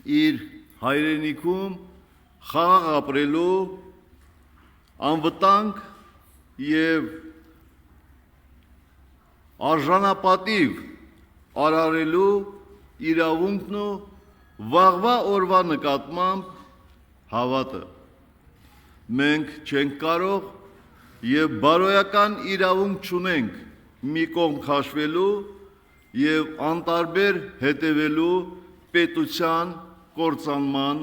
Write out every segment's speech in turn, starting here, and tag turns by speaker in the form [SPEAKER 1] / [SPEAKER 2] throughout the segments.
[SPEAKER 1] իր հայրենիքում խաղաղ ապրելու անվտանգ եւ արժանապատիվ արարելու իրավունքն ու վաղվա օրվա նկատմամբ հավատը մենք չենք կարող եւ բարոյական իրավունք չունենք մի կողմ քաշվելու եւ անտարբեր հետևելու պետության կործանման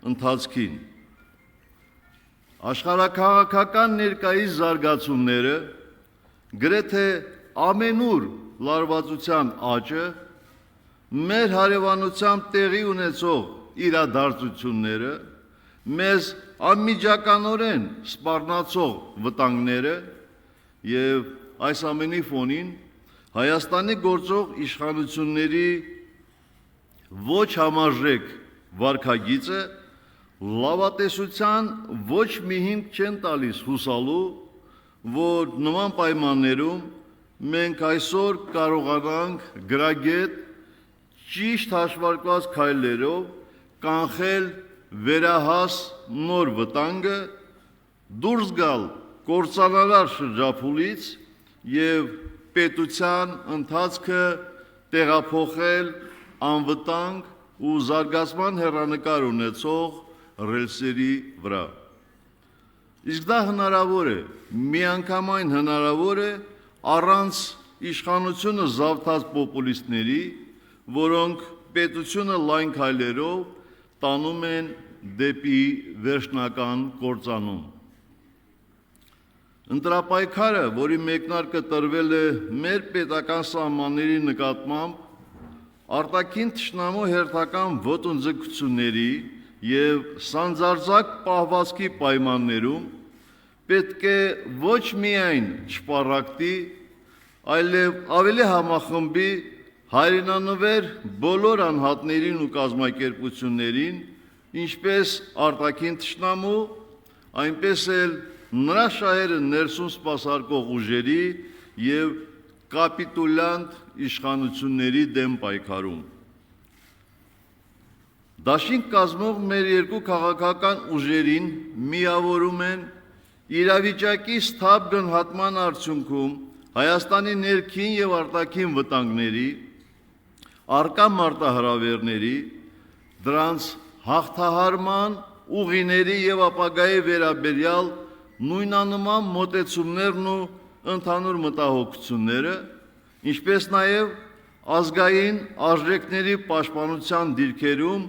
[SPEAKER 1] ընթացքին աշխարհաքաղաքական ներկայիս զարգացումները գրեթե ամենուր լարվածության աճը մեր հարևանությամբ տեղի ունեցող իրադարձությունները մեզ անմիջականորեն սպառնացող վտանգները եւ այս ամենի ֆոնին Հայաստանի գործող իշխանությունների ոչ համարժեք վարքագիծը լավատեսության ոչ մի հիմք չեն տալիս հուսալու, որ նման պայմաններում մենք այսօր կարողանանք գրագետ ճիշտ հաշվարկված քայլերով կանխել վերահաս նոր վտանգը, դուրս գալ կործանարար շրջափուլից եւ պետության ընթացքը տեղափոխել անվտանգ ու զարգացման հեռանկար ունեցող ռելսերի վրա։ Իսկ դա հնարավոր է, միանգամայն հնարավոր է առանց իշխանությունը զավթած պոպուլիստների, որոնք պետությունը լայն քայլերով տանում են դեպի վերջնական կործանում։ Ընտրապայքարը, որի մեկնարկը տրվել է մեր պետական սահմանների նկատմամբ, արտաքին թշնամու հերթական ոտնձգությունների եւ սանձարձակ պահվածքի պայմաններում պետք է ոչ միայն չպառակտի, այլև ավելի համախմբի հայրենանվեր բոլոր անհատներին ու կազմակերպություններին, ինչպես արտաքին թշնամու, այնպես էլ նրա շահերը ներսում սպասարկող ուժերի եւ կապիտուլյանտ իշխանությունների դեմ պայքարում։ Դաշինք կազմող մեր երկու քաղաքական ուժերին միավորում են իրավիճակի սթափ գնահատման արդյունքում Հայաստանի ներքին եւ արտաքին վտանգների, առկա մարտահրավերների, դրանց հաղթահարման ուղիների եւ ապագայի վերաբերյալ նույնանման մոտեցումներն ու ընդհանուր մտահոգությունները, ինչպես նաև ազգային արժեքների պաշտպանության դիրքերում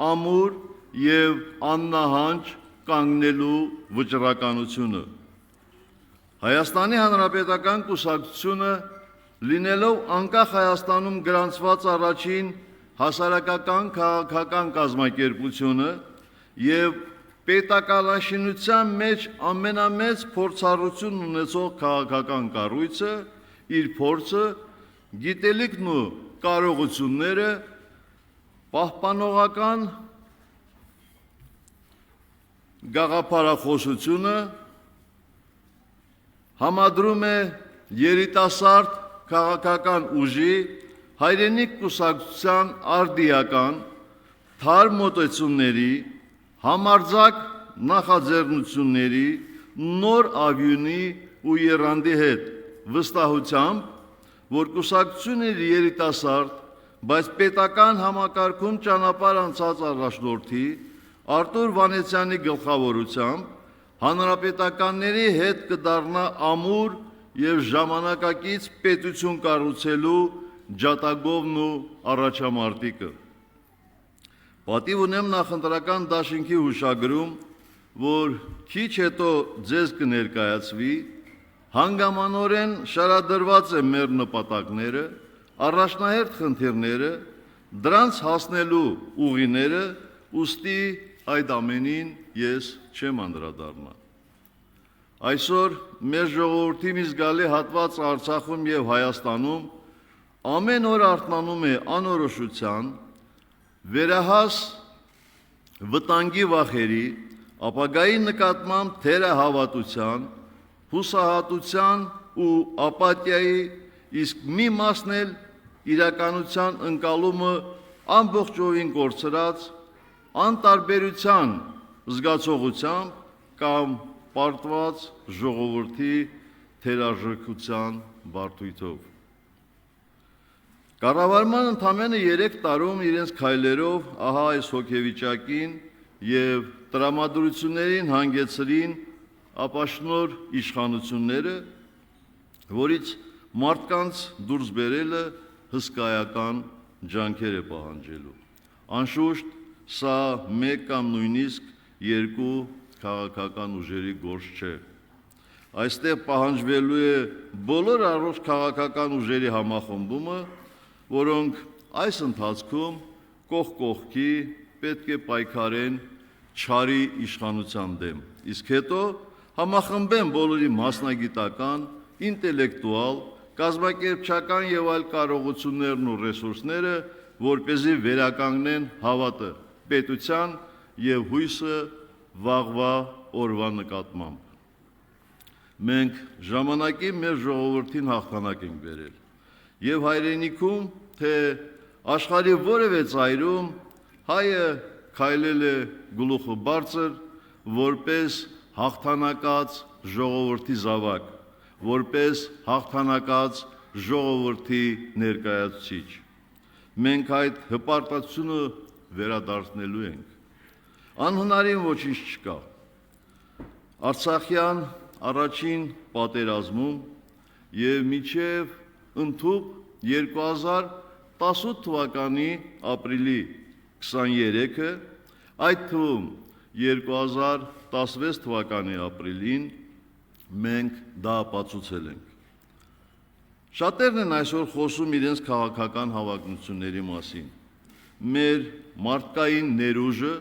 [SPEAKER 1] ամուր եւ աննահանջ կանգնելու վճռականությունը։ Հայաստանի Հանրապետական կուսակցությունը լինելով անկախ Հայաստանում գրանցված առաջին հասարակական քաղաքական կազմակերպությունը եւ պետականաշինության մեջ ամենամեծ փորձառություն ունեցող քաղաքական կառույցը իր փորձը, գիտելիքն ու կարողությունները պահպանողական գաղափարախոսությունը համադրում է երիտասարդ քաղաքական ուժի հայրենիք կուսակցության արդիական թարմ մոտեցումների համարձակ նախաձեռնությունների նոր ավյունի ու եռանդի հետ վստահությամբ, որ կուսակցությունը երիտասարդ, բայց պետական համակարգում ճանապարհ անցած առաջնորդի Արտուր Վանեցյանի գլխավորությամբ հանրապետականների հետ կդառնա ամուր եւ ժամանակակից պետություն կառուցելու ջատագովն ու առաջամարտիկը։ Պատիվ ունեմ նախընտրական դաշինքի հուշագրում, որ քիչ հետո ձեզ կներկայացվի, հանգամանորեն շարադրված է մեր նպատակները, առաջնահերթ խնդիրները, դրանց հասնելու ուղիները, ուստի այդ ամենին ես չեմ անդրադառնա։ Այսօր մեր ժողովրդի մի զգալի հատված Արցախում եւ Հայաստանում ամեն օր արթնանում է անորոշության, վերահաս վտանգի վախերի, ապագայի նկատմամբ թերահավատության, հուսահատության ու ապաթիայի, իսկ մի մասն էլ իրականության ընկալումը ամբողջովին կորցրած անտարբերության զգացողությամբ կամ պարտված ժողովրդի թերարժեքության բարդույթով։ Կառավարման ընդամենը 3 տարում իրենց քայլերով ահա այս հոգեվիճակին եւ տրամադրություններին հանգեցրին ապաշնոր իշխանությունները, որից մարդկանց դուրս բերելը հսկայական ջանքեր է պահանջելու։ Անշուշտ սա մեկ կամ նույնիսկ երկու քաղաքական ուժերի գործ չէ։ Այստեղ պահանջվելու է բոլոր առողջ քաղաքական ուժերի համախմբումը, որոնք այս ընթացքում կողք կողքի պետք է պայքարեն չարի իշխանության դեմ, իսկ հետո համախմբեն բոլորի մասնագիտական, ինտելեկտուալ, կազմակերպչական եւ այլ կարողություններն ու ռեսուրսները, որպեսզի վերականգնեն հավատը պետության եւ հույսը վաղվա օրվա նկատմամբ։ Մենք ժամանակի մեր ժողովրդին հաղթանակ ենք բերել եւ հայրենիքում, թե աշխարհի որևէ ծայրում հայը քայլել է գլուխը բարձր, որպես հաղթանակած ժողովրդի զավակ, որպես հաղթանակած ժողովրդի ներկայացուցիչ։ Մենք այդ հպարտությունը վերադարձնելու ենք։ Անհնարին ոչինչ չկա։ Արցախյան առաջին պատերազմում եւ մինչև ընդհուպ 2018 թվականի ապրիլի 23-ը, այդ թվում 2016 թվականի ապրիլին մենք դա ապացուցել ենք։ Շատերն են այսօր խոսում իրենց քաղաքական հավակնությունների մասին։ Մեր մարդկային ներուժը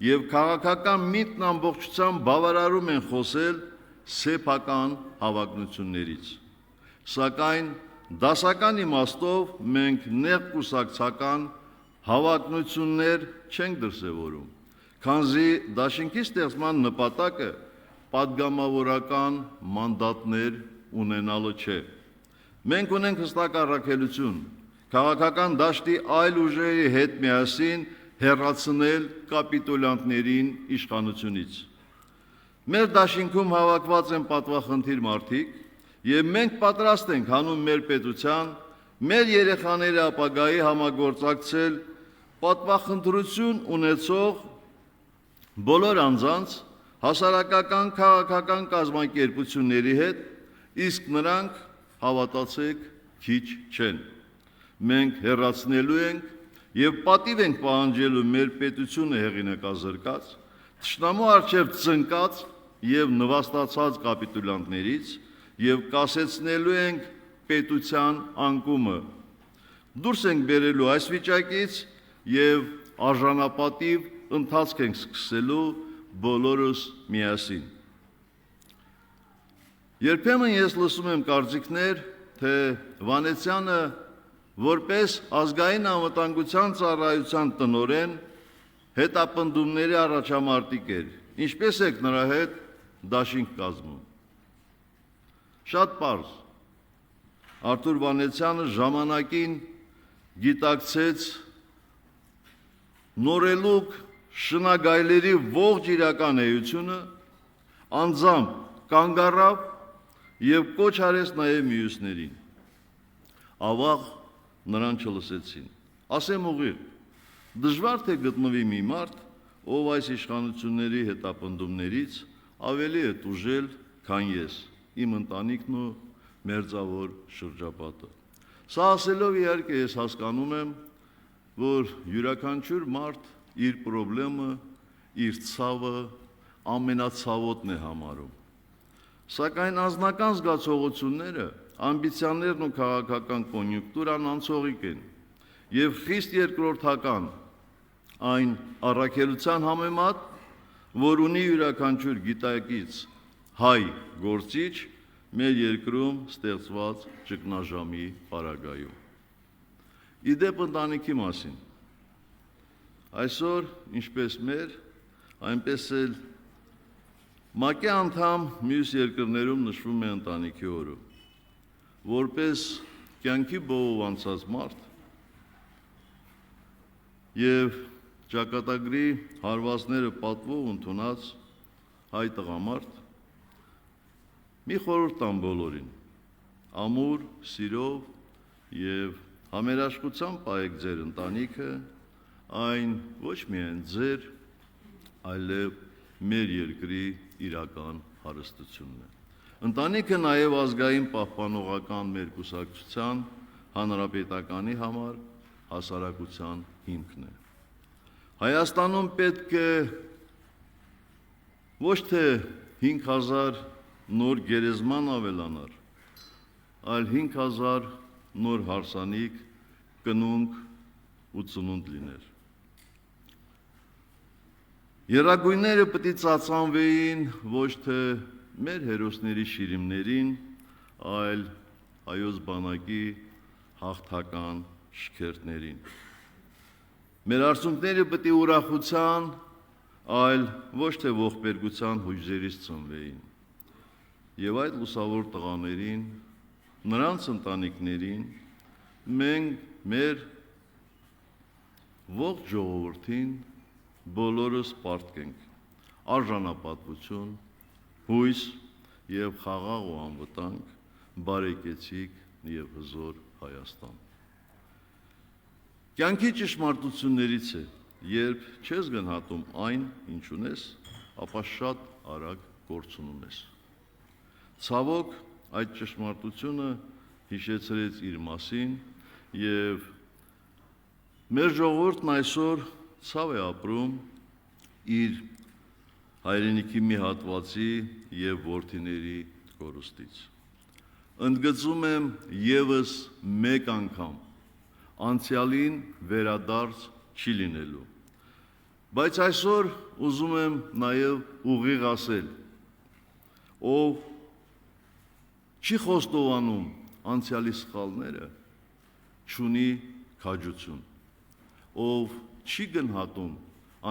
[SPEAKER 1] եւ քաղաքական միտքն ամբողջությամբ բավարարում են խոսել սեփական հավակնություններից։ Սակայն դասական իմաստով մենք նեղ կուսակցական հավակնություններ չենք դրսևորում, քանզի դաշինքի ստեղծման նպատակը պատգամավորական մանդատներ ունենալը չէ։ Մենք ունենք հստակ առաքելություն քաղաքական դաշտի այլ ուժերի հետ միասին հեռացնել կապիտուլյանտներին իշխանությունից։ Մեր դաշինքում հավաքված են պատվախնդիր մարդիկ, եւ մենք պատրաստ ենք հանուն մեր պետության, մեր երեխաների ապագայի համագործակցել պատվախնդրություն ունեցող բոլոր անձանց, հասարակական քաղաքական կազմակերպությունների հետ, իսկ նրանք, հավատացեք, քիչ չեն։ Մենք հեռացնելու ենք եւ պատիվ ենք պահանջելու մեր պետությունը հեղինակազրկած, թշնամու առջև ծնկած եւ նվաստացած կապիտուլյանտներից եւ կասեցնելու ենք պետության անկումը։ Դուրս ենք բերելու այս վիճակից եւ արժանապատիվ ընթացք ենք սկսելու բոլորս միասին։ Երբեմն ես լսում եմ կարծիքներ, թե Վանեցյանը որպես ազգային անվտանգության ծառայության տնօրեն հետապնդումների առաջամարտիկ էր, ինչպես եք նրա հետ դաշինք կազմում։ Շատ պարզ։ Արթուր Վանեցյանը ժամանակին գիտակցեց նորելուկ շնագայլերի ողջ իրական էությունը, անձամբ կանգ առավ եւ կոչ արեց նաեւ մյուսներին։ Ավաղ նրան չլսեցին։ Ասեմ ուղիղ, դժվար թե գտնվի մի մարդ, ով այս իշխանությունների հետապնդումներից ավելի է տուժել, քան ես, իմ ընտանիքն ու մերձավոր շրջապատը։ Սա ասելով իհարկե ես հասկանում եմ, որ յուրաքանչյուր մարդ իր խնդրեմը, իր ցավը ամենացավոտն է համարում։ Սակայն անձնական զգացողությունները, ամբիցիաներն ու քաղաքական կոնյունկտուրան անցողիկ են եւ խիստ երկրորդական այն առաքելության համեմատ, որ ունի յուրաքանչյուր գիտակից հայ գործիչ մեր երկրում ստեղծված ճգնաժամի պարագայում։ Իդեպ ընտանիքի մասին։ Այսօր, ինչպես մեր, այնպես էլ ՄԱԿ-ի անդամ մյուս երկրներում նշվում է ընտանիքի օրը։ Որպես կյանքի բովով անցած մարդ, եւ ճակատագրի հարվածները պատվող ընդունած հայ տղամարդ մի խորհուրդ տամ բոլորին ամուր սիրով եւ համերաշխությամբ պահեք ձեր ընտանիքը այն ոչ միայն ձեր այլև մեր երկրի իրական հարստությունն է ընտանիքը նաեւ ազգային պահպանողական մեր կուսակցության հանրապետականի համար հասարակության հիմքն է Հայաստանում պետք է ոչ թե 5000 նոր գերեզման ավելանար, այլ 5000 նոր հարսանիք, կնունկ ու ծնունդ լիներ։ Եռագույնները պետք է ծածանվեին ոչ թե մեր հերոսների շիրիմներին, այլ հայոց բանակի հաղթական շքերթներին։ Մեր արցունքները պետք է ուրախության, այլ ոչ թե ողբերգության հույզերից ծնվեին։ Եվ այդ լուսավոր տղաներին, նրանց ընտանիքներին, մենք մեր ողջ ժողովրդին բոլորս պարտքենք արժանապատվություն, հույս եւ խաղաղ ու անվտանգ, բարեկեցիկ եւ հզոր Հայաստան։ Կյանքի ճշմարտություններից է, երբ չես գնահատում այն, ինչ ունես, ապա շատ արագ կորցնում ես։ Ցավոք, այդ ճշմարտությունը հիշեցրեց իր մասին եւ մեր ժողովուրդն այսօր ցավ է ապրում իր հայրենիքի մի հատվածի եւ որդիների կորուստից։ Ընդգծում եմ եւս մեկ անգամ անցյալին վերադարձ չի լինելու։ Բայց այսօր ուզում եմ նաև ուղիղ ասել, ով չի խոստովանում անցյալի սխալները, չունի քաջություն, ով չի գնահատում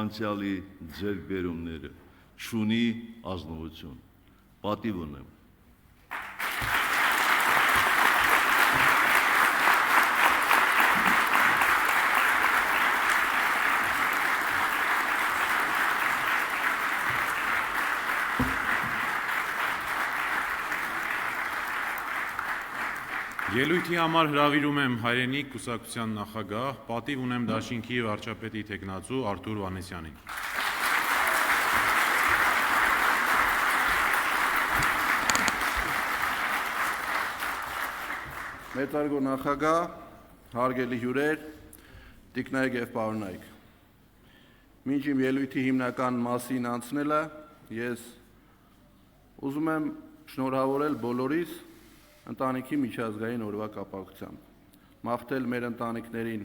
[SPEAKER 1] անցյալի ձեռքբերումները, չունի ազնվություն, պատիվ ունեմ։
[SPEAKER 2] Ելույթի համար հրավիրում եմ հայրենիք կուսակցության նախագահ, պատիվ ունեմ դաշինքի վարչապետի թեկնածու Արթուր Վանեսյանին։
[SPEAKER 3] Մեծարգո նախագահ, հարգելի հյուրեր, տիկնայք եւ պարոնայք։ Մինչ իմ ելույթի հիմնական մասին անցնելը, ես ուզում եմ շնորհավորել բոլորիս ընտանիքի միջազգային օրվա կապակցությամբ մաղթել մեր ընտանիքներին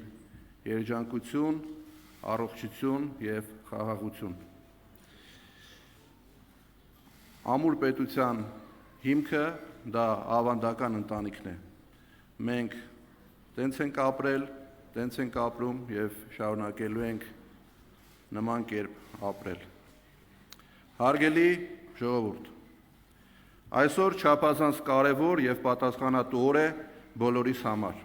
[SPEAKER 3] երջանկություն, առողջություն եւ խաղաղություն։ Ամուր պետության հիմքը դա ավանդական ընտանիքն է։ Մենք տենց ենք ապրել, տենց ենք ապրում եւ շարունակելու ենք նման կերպ ապրել։ Հարգելի ժողովուրդ, Այսօր չափազանց կարևոր եւ պատասխանատու օր է բոլորիս համար։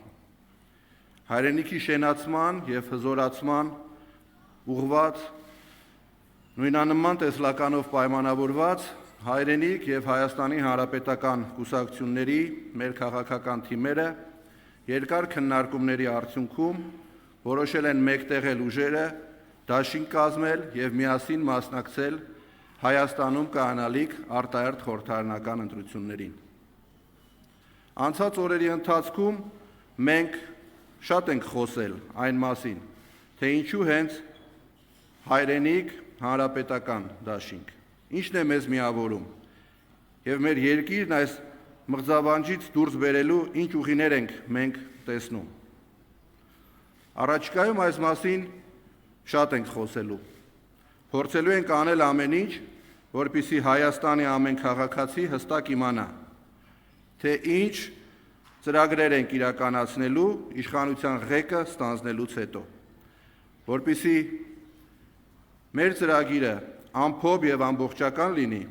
[SPEAKER 3] Հայրենիքի շենացման եւ հզորացման ուղղված նույնանման տեսլականով պայմանավորված հայրենիք եւ Հայաստանի Հանրապետական կուսակցությունների մեր քաղաքական թիմերը երկար քննարկումների արդյունքում որոշել են մեկտեղել ուժերը, դաշինք կազմել եւ միասին մասնակցել Հայաստանում կայանալիք արտահերթ խորհրդարանական ընտրություններին։ Անցած օրերի ընթացքում մենք շատ ենք խոսել այն մասին, թե ինչու հենց հայրենիք հանրապետական դաշինք, ինչն է մեզ միավորում եւ մեր երկիրն այս մղձավանջից դուրս բերելու ինչ ուղիներ ենք մենք տեսնում։ Առաջիկայում այս մասին շատ ենք խոսելու։ Փորձելու ենք անել ամեն ինչ, որպեսզի Հայաստանի ամեն քաղաքացի հստակ իմանա, թե ինչ ծրագրեր ենք իրականացնելու իշխանության ղեկը ստանձնելուց հետո, որպեսզի մեր ծրագիրը ամփոփ եւ ամբողջական լինի,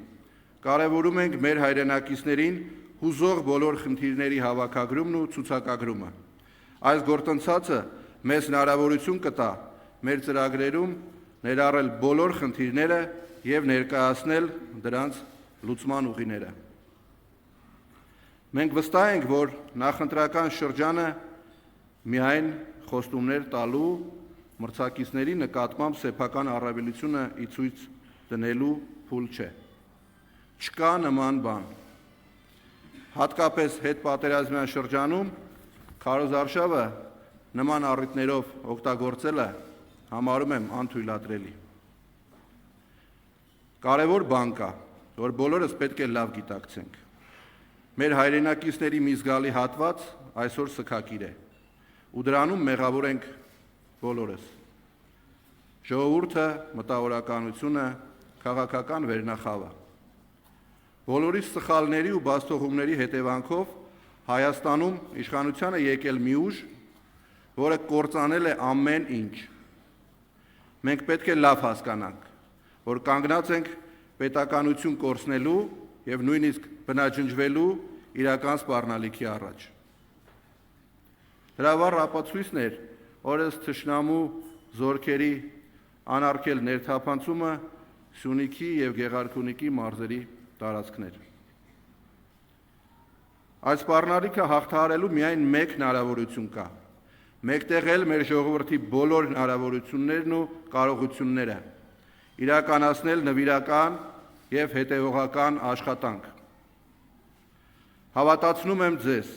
[SPEAKER 3] կարևորում ենք մեր հայրենակիցներին հուզող բոլոր խնդիրների հավաքագրումն ու ցուցակագրումը։ Այս գործընթացը մեզ հնարավորություն կտա մեր ծրագրերում ներառել բոլոր խնդիրները եւ ներկայացնել դրանց լուծման ուղիները։ Մենք վստահ ենք, որ նախընտրական շրջանը միայն խոստումներ տալու մրցակիցների նկատմամբ սեփական առավելությունը ի ցույց դնելու փուլ չէ։ Չկա նման բան։ Հատկապես հետպատերազմյան շրջանում քարոզարշավը նման առիթներով օգտագործելը համարում եմ անթույլատրելի։ Կարևոր բան կա, որ բոլորս պետք է լավ գիտակցենք։ Մեր հայրենակիցների մի զգալի հատված այսօր սգակիր է, ու դրանում մեղավոր ենք բոլորս։ Ժողովուրդը, մտավորականությունը, քաղաքական վերնախավը։ Բոլորի սխալների ու բացթողումների հետևանքով Հայաստանում իշխանությանը եկել մի ուժ, որը կործանել է ամեն ինչ։ Մենք պետք է լավ հասկանանք, որ կանգնած ենք պետականություն կորցնելու եւ նույնիսկ բնաջնջվելու իրական սպառնալիքի առաջ։ Դրա վառ ապացույցն էր օրս թշնամու զորքերի անարգել ներթափանցումը Սյունիքի եւ Գեղարքունիքի մարզերի տարածքներ։ Այս սպառնալիքը հաղթահարելու միայն մեկ հնարավորություն կա՝ մեկտեղել մեր ժողովրդի բոլոր հնարավորություններն ու կարողությունները, իրականացնել նվիրական եւ հետեւողական աշխատանք։ Հավատացնում եմ ձեզ,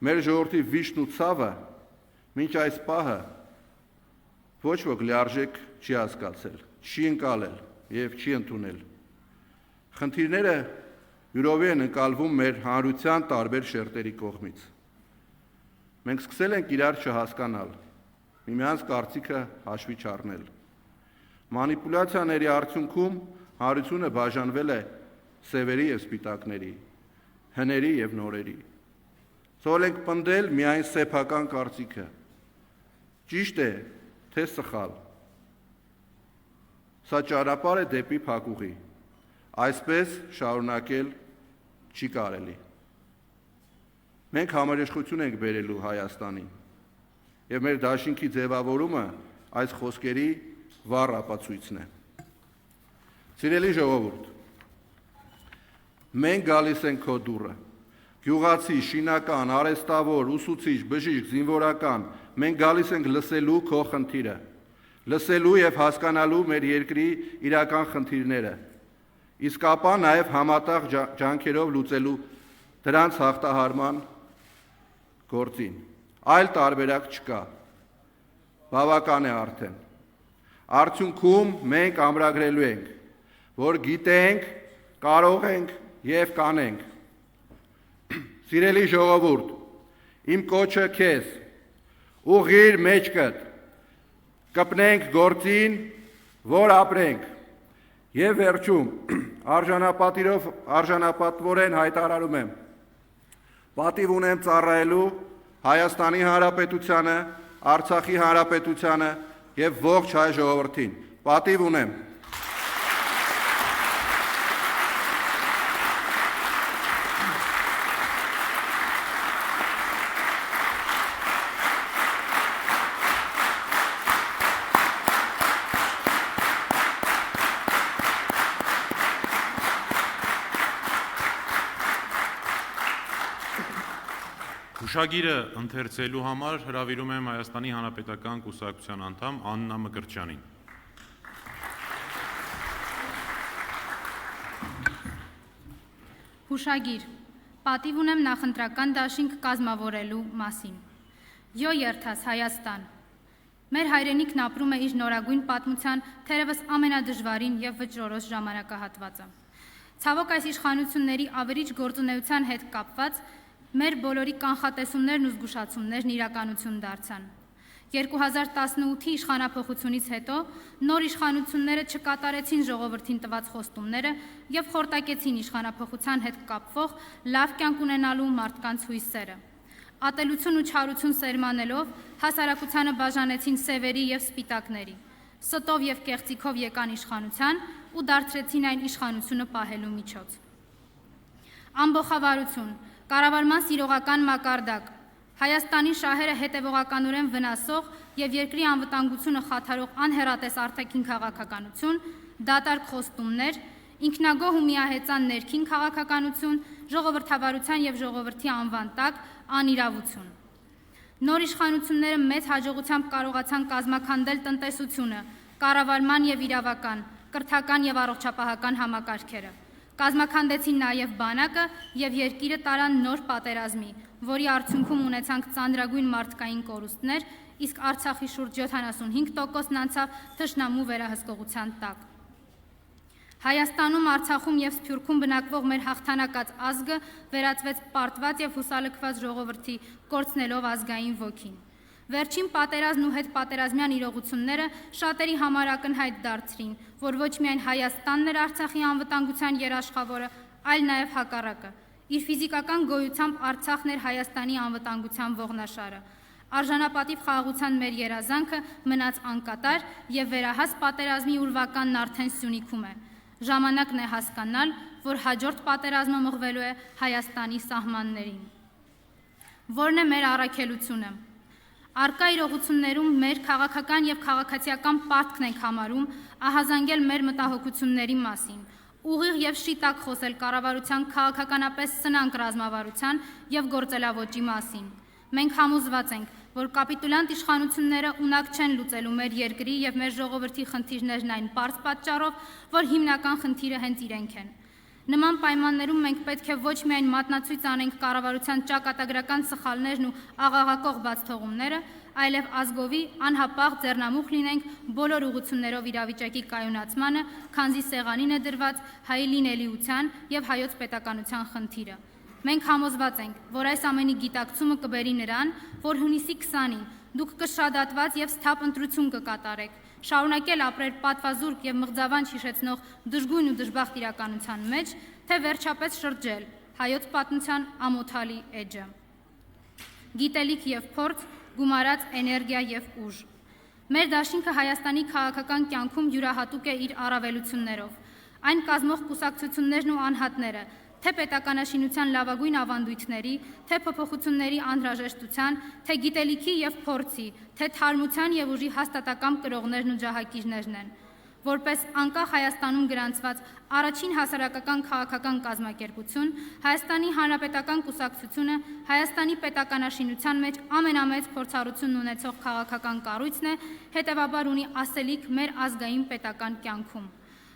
[SPEAKER 3] մեր ժողովրդի վիշտն ու ցավը մինչ այս պահը ոչ ոք լիարժեք չի հասկացել, չի ընկալել եւ չի ընդունել։ Խնդիրները յուրովի են ընկալվում մեր հանրության տարբեր շերտերի կողմից։ Մենք սկսել ենք իրար չհասկանալ, միմյանց կարծիքը հաշվի չառնել։ Մանիպուլյացիաների արդյունքում հանրությունը բաժանվել է սևերի եւ սպիտակների, հների եւ նորերի։ Ցոլ ենք պնդել միայն սեփական կարծիքը։ Ճիշտ է, թե սխալ։ Սա ճանապարհ է դեպի փակուղի։ Այսպես շարունակել չի կարելի։ Մենք համերաշխություն ենք բերելու Հայաստանին, եւ մեր դաշինքի ձևավորումը այս խոսքերի վառ ապացույցն է։ Սիրելի ժողովուրդ, մենք գալիս ենք քո դուռը։ Գյուղացի, շինական, արհեստավոր, ուսուցիչ, բժիշկ, զինվորական, մենք գալիս ենք լսելու քո խնդիրը, լսելու եւ հասկանալու մեր երկրի իրական խնդիրները, իսկ ապա նաեւ համատեղ ջանքերով լուծելու դրանց հաղթահարման գործին։ Այլ տարբերակ չկա։ Բավական է արդեն։ Արդյունքում մենք ամրագրելու ենք, որ գիտենք, կարող ենք եւ կանենք։ Սիրելի ժողովուրդ, իմ կոչը քեզ, ուղղիր մեջքդ, կպնենք գործին, որ ապրենք։ Եվ վերջում, արժանապատվորեն հայտարարում եմ, պատիվ ունեմ ծառայելու Հայաստանի Հանրապետությանը, Արցախի Հանրապետությանը եւ ողջ հայ ժողովրդին։ Պատիվ ունեմ։
[SPEAKER 2] Հուշագիրը ընթերցելու համար հրավիրում եմ Հայաստանի Հանրապետական կուսակցության անդամ Աննա Մկրտչյանին։
[SPEAKER 4] Հուշագիր. Պատիվ ունեմ նախընտրական դաշինք կազմավորելու մասին։ Յո երթաս Հայաստան։ Մեր հայրենիքն ապրում է իր նորագույն պատմության թերևս ամենադժվարին եւ վճռորոշ ժամանակահատվածը։ Ցավոք այս իշխանությունների ավերիչ գործունեության հետ կապված մեր բոլորի կանխատեսումներն ու զգուշացումներն իրականություն դարձան։ 2018-ի իշխանափոխությունից հետո նոր իշխանությունները չկատարեցին ժողովրդին տված խոստումները եւ խորտակեցին իշխանափոխության հետ կապվող լավ կյանք ունենալու մարդկանց հույսերը։ Ատելություն ու չարություն սերմանելով հասարակությանը բաժանեցին սևերի եւ սպիտակների։ Ստով եւ կեղծիքով եկան իշխանության ու դարձրեցին այն իշխանությունը պահելու միջոց։ Ամբողջավարություն, կառավարման սիրողական մակարդակ, Հայաստանի շահերը հետևողականորեն վնասող եւ երկրի անվտանգությունը խաթարող անհեռատես արտաքին քաղաքականություն, դատարկ խոստումներ, ինքնագոհ ու միահեծան ներքին քաղաքականություն, ժողովրդավարության եւ ժողովրդի անվան տակ անիրավություն։ Նոր իշխանությունները մեծ հաջողությամբ կարողացան կազմաքանդել տնտեսությունը, կառավարման եւ իրավական, կրթական եւ առողջապահական համակարգերը։ Կազմաքանդեցին նաեւ բանակը եւ երկիրը տարան նոր պատերազմի, որի արդյունքում ունեցանք ծանրագույն մարդկային կորուստներ, իսկ Արցախի շուրջ 75%-ն անցավ թշնամու վերահսկողության տակ։ Հայաստանում, Արցախում եւ Սփյուռքում բնակվող մեր հաղթանակած ազգը վերածվեց պարտված եւ հուսալքված ժողովրդի, կորցնելով ազգային ոգին։ Վերջին պատերազմն ու հետպատերազմյան իրողությունները շատերի համար ակնհայտ դարձրին, որ ոչ միայն Հայաստանն էր Արցախի անվտանգության երաշխավորը, այլ նաեւ հակառակը։ Իր ֆիզիկական գոյությամբ Արցախն էր Հայաստանի անվտանգության ողնաշարը։ Արժանապատիվ խաղաղության մեր երազանքը մնաց անկատար եւ վերահաս պատերազմի ուրվականն արդեն Սյունիքում է։ Ժամանակն է հասկանալ, որ հաջորդ պատերազմը մղվելու է Հայաստանի սահմաններին։ Որն է մեր առաքելությունը։ Արկա իրողություններում մեր քաղաքական եւ քաղաքացիական պարտքն ենք համարում ահազանգել մեր մտահոգությունների մասին, ուղիղ եւ շիտակ խոսել կառավարության քաղաքականապես սնանկ ռազմավարության եւ գործելավոճի մասին։ Մենք համոզված ենք, որ կապիտուլյանտ իշխանությունները ունակ չեն լուծելու մեր երկրի եւ մեր ժողովրդի խնդիրներն այն պարզ պատճառով, որ հիմնական խնդիրը հենց իրենք են։ Նման պայմաններում մենք պետք է ոչ միայն մատնացույց անենք կառավարության ճակատագրական սխալներն ու աղաղակող բացթողումները, այլև ազգովի անհապաղ ձեռնամուխ լինենք բոլոր ուղղություններով իրավիճակի կայունացմանը, քանզի սեղանին է դրված հայի լինելիության եւ հայոց պետականության խնդիրը։ Մենք համոզված ենք, որ այս ամենի գիտակցումը կբերի նրան, որ հունիսի 20-ին դուք կշադատված եւ սթափ ընտրություն կկատարեք, շարունակել ապրել պատվազուրկ եւ մղձավանջ հիշեցնող դժգույն ու դժբախտ իրականության մեջ, թե վերջապես շրջել հայոց պատմության ամոթալի էջը։ Գիտելիք եւ փորձ, գումարած էներգիա եւ ուժ։ Մեր դաշինքը Հայաստանի քաղաքական կյանքում յուրահատուկ է իր առավելություններով։ Այն կազմող կուսակցություններն ու անհատները, թե պետականաշինության լավագույն ավանդույթների, թե փոփոխությունների անհրաժեշտության, թե գիտելիքի եւ փորձի, թե թարմության եւ ուժի հաստատակամ կրողներն ու ջահակիրներն են։ Որպես անկախ Հայաստանում գրանցված առաջին հասարակական քաղաքական կազմակերպություն, Հայաստանի Հանրապետական կուսակցությունը Հայաստանի պետականաշինության մեջ ամենամեծ փորձառությունն ունեցող քաղաքական կառույցն է, հետևաբար ունի ասելիք մեր ազգային պետական կյանքում։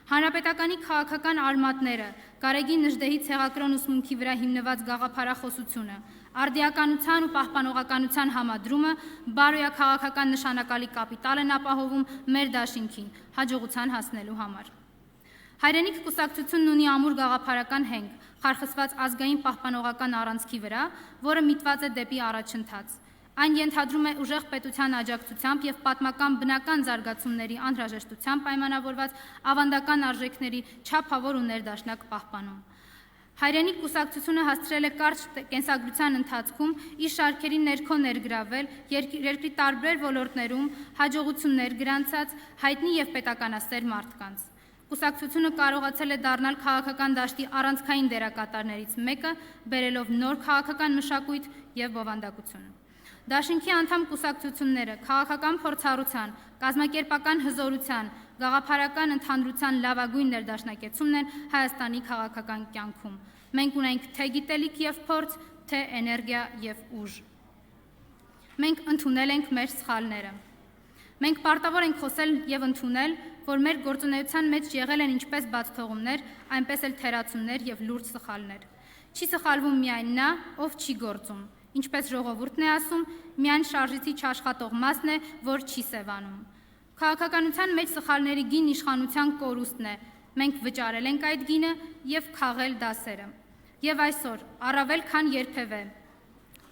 [SPEAKER 4] Հանրապետականի քաղաքական արմատները, Գարեգի Նժդեհի ցեղակրոն ուսմունքի վրա հիմնված գաղափարախոսությունը, արդիականության ու պահպանողականության համադրումը, բարոյաքաղաքական նշանակալի կապիտալ են ապահովում մեր դաշինքին, հաջողության հասնելու համար։ Հայրենիք կուսակցությունն ունի ամուր գաղափարական հենք, խարխսված ազգային պահպանողական առանցքի վրա, որը միտված է դեպի առաջընթաց։ Այն ենթադրում է ուժեղ պետության աջակցությամբ եւ պատմական բնական զարգացումների անհրաժեշտությամբ պայմանավորված ավանդական արժեքների չափավոր ու ներդաշնակ պահպանում։ Հայրենիք կուսակցությունը հասցրել է կարճ կենսագրության ընթացքում իր շարքերի ներքո ներգրավել երկրի տարբեր ոլորտներում հաջողություններ գրանցած հայտնի եւ պետականասեր մարդկանց։ Կուսակցությունը կարողացել է դառնալ քաղաքական դաշտի առանցքային դերակատարներից մեկը, բերելով նոր քաղաքական մշակույթ եւ բովանդակություն։ Դաշինքի անդամ կուսակցությունները քաղաքական փորձառության, կազմակերպական հզորության, գաղափարական ընդհանրության լավագույն ներդաշնակեցումն են Հայաստանի քաղաքական կյանքում։ Մենք ունենք թե գիտելիք եւ փորձ, թե էներգիա եւ ուժ։ Մենք ընդունել ենք մեր սխալները։ Մենք պարտավոր ենք խոսել եւ ընդունել, որ մեր գործունեության մեջ եղել են ինչպես բացթողումներ, այնպես էլ թերացումներ եւ լուրջ սխալներ։ Չի սխալվում միայն նա, ով չի գործում։ Ինչպես ժողովուրդն է ասում, միայն շարժիցի չաշխատող մասն է, որ չի սևանում։ Քաղաքականության մեջ սխալների գին իշխանության կորուստն է։ Մենք վճարել ենք այդ գինը եւ քաղել դասերը։ Եվ այսօր, առավել քան երբևէ,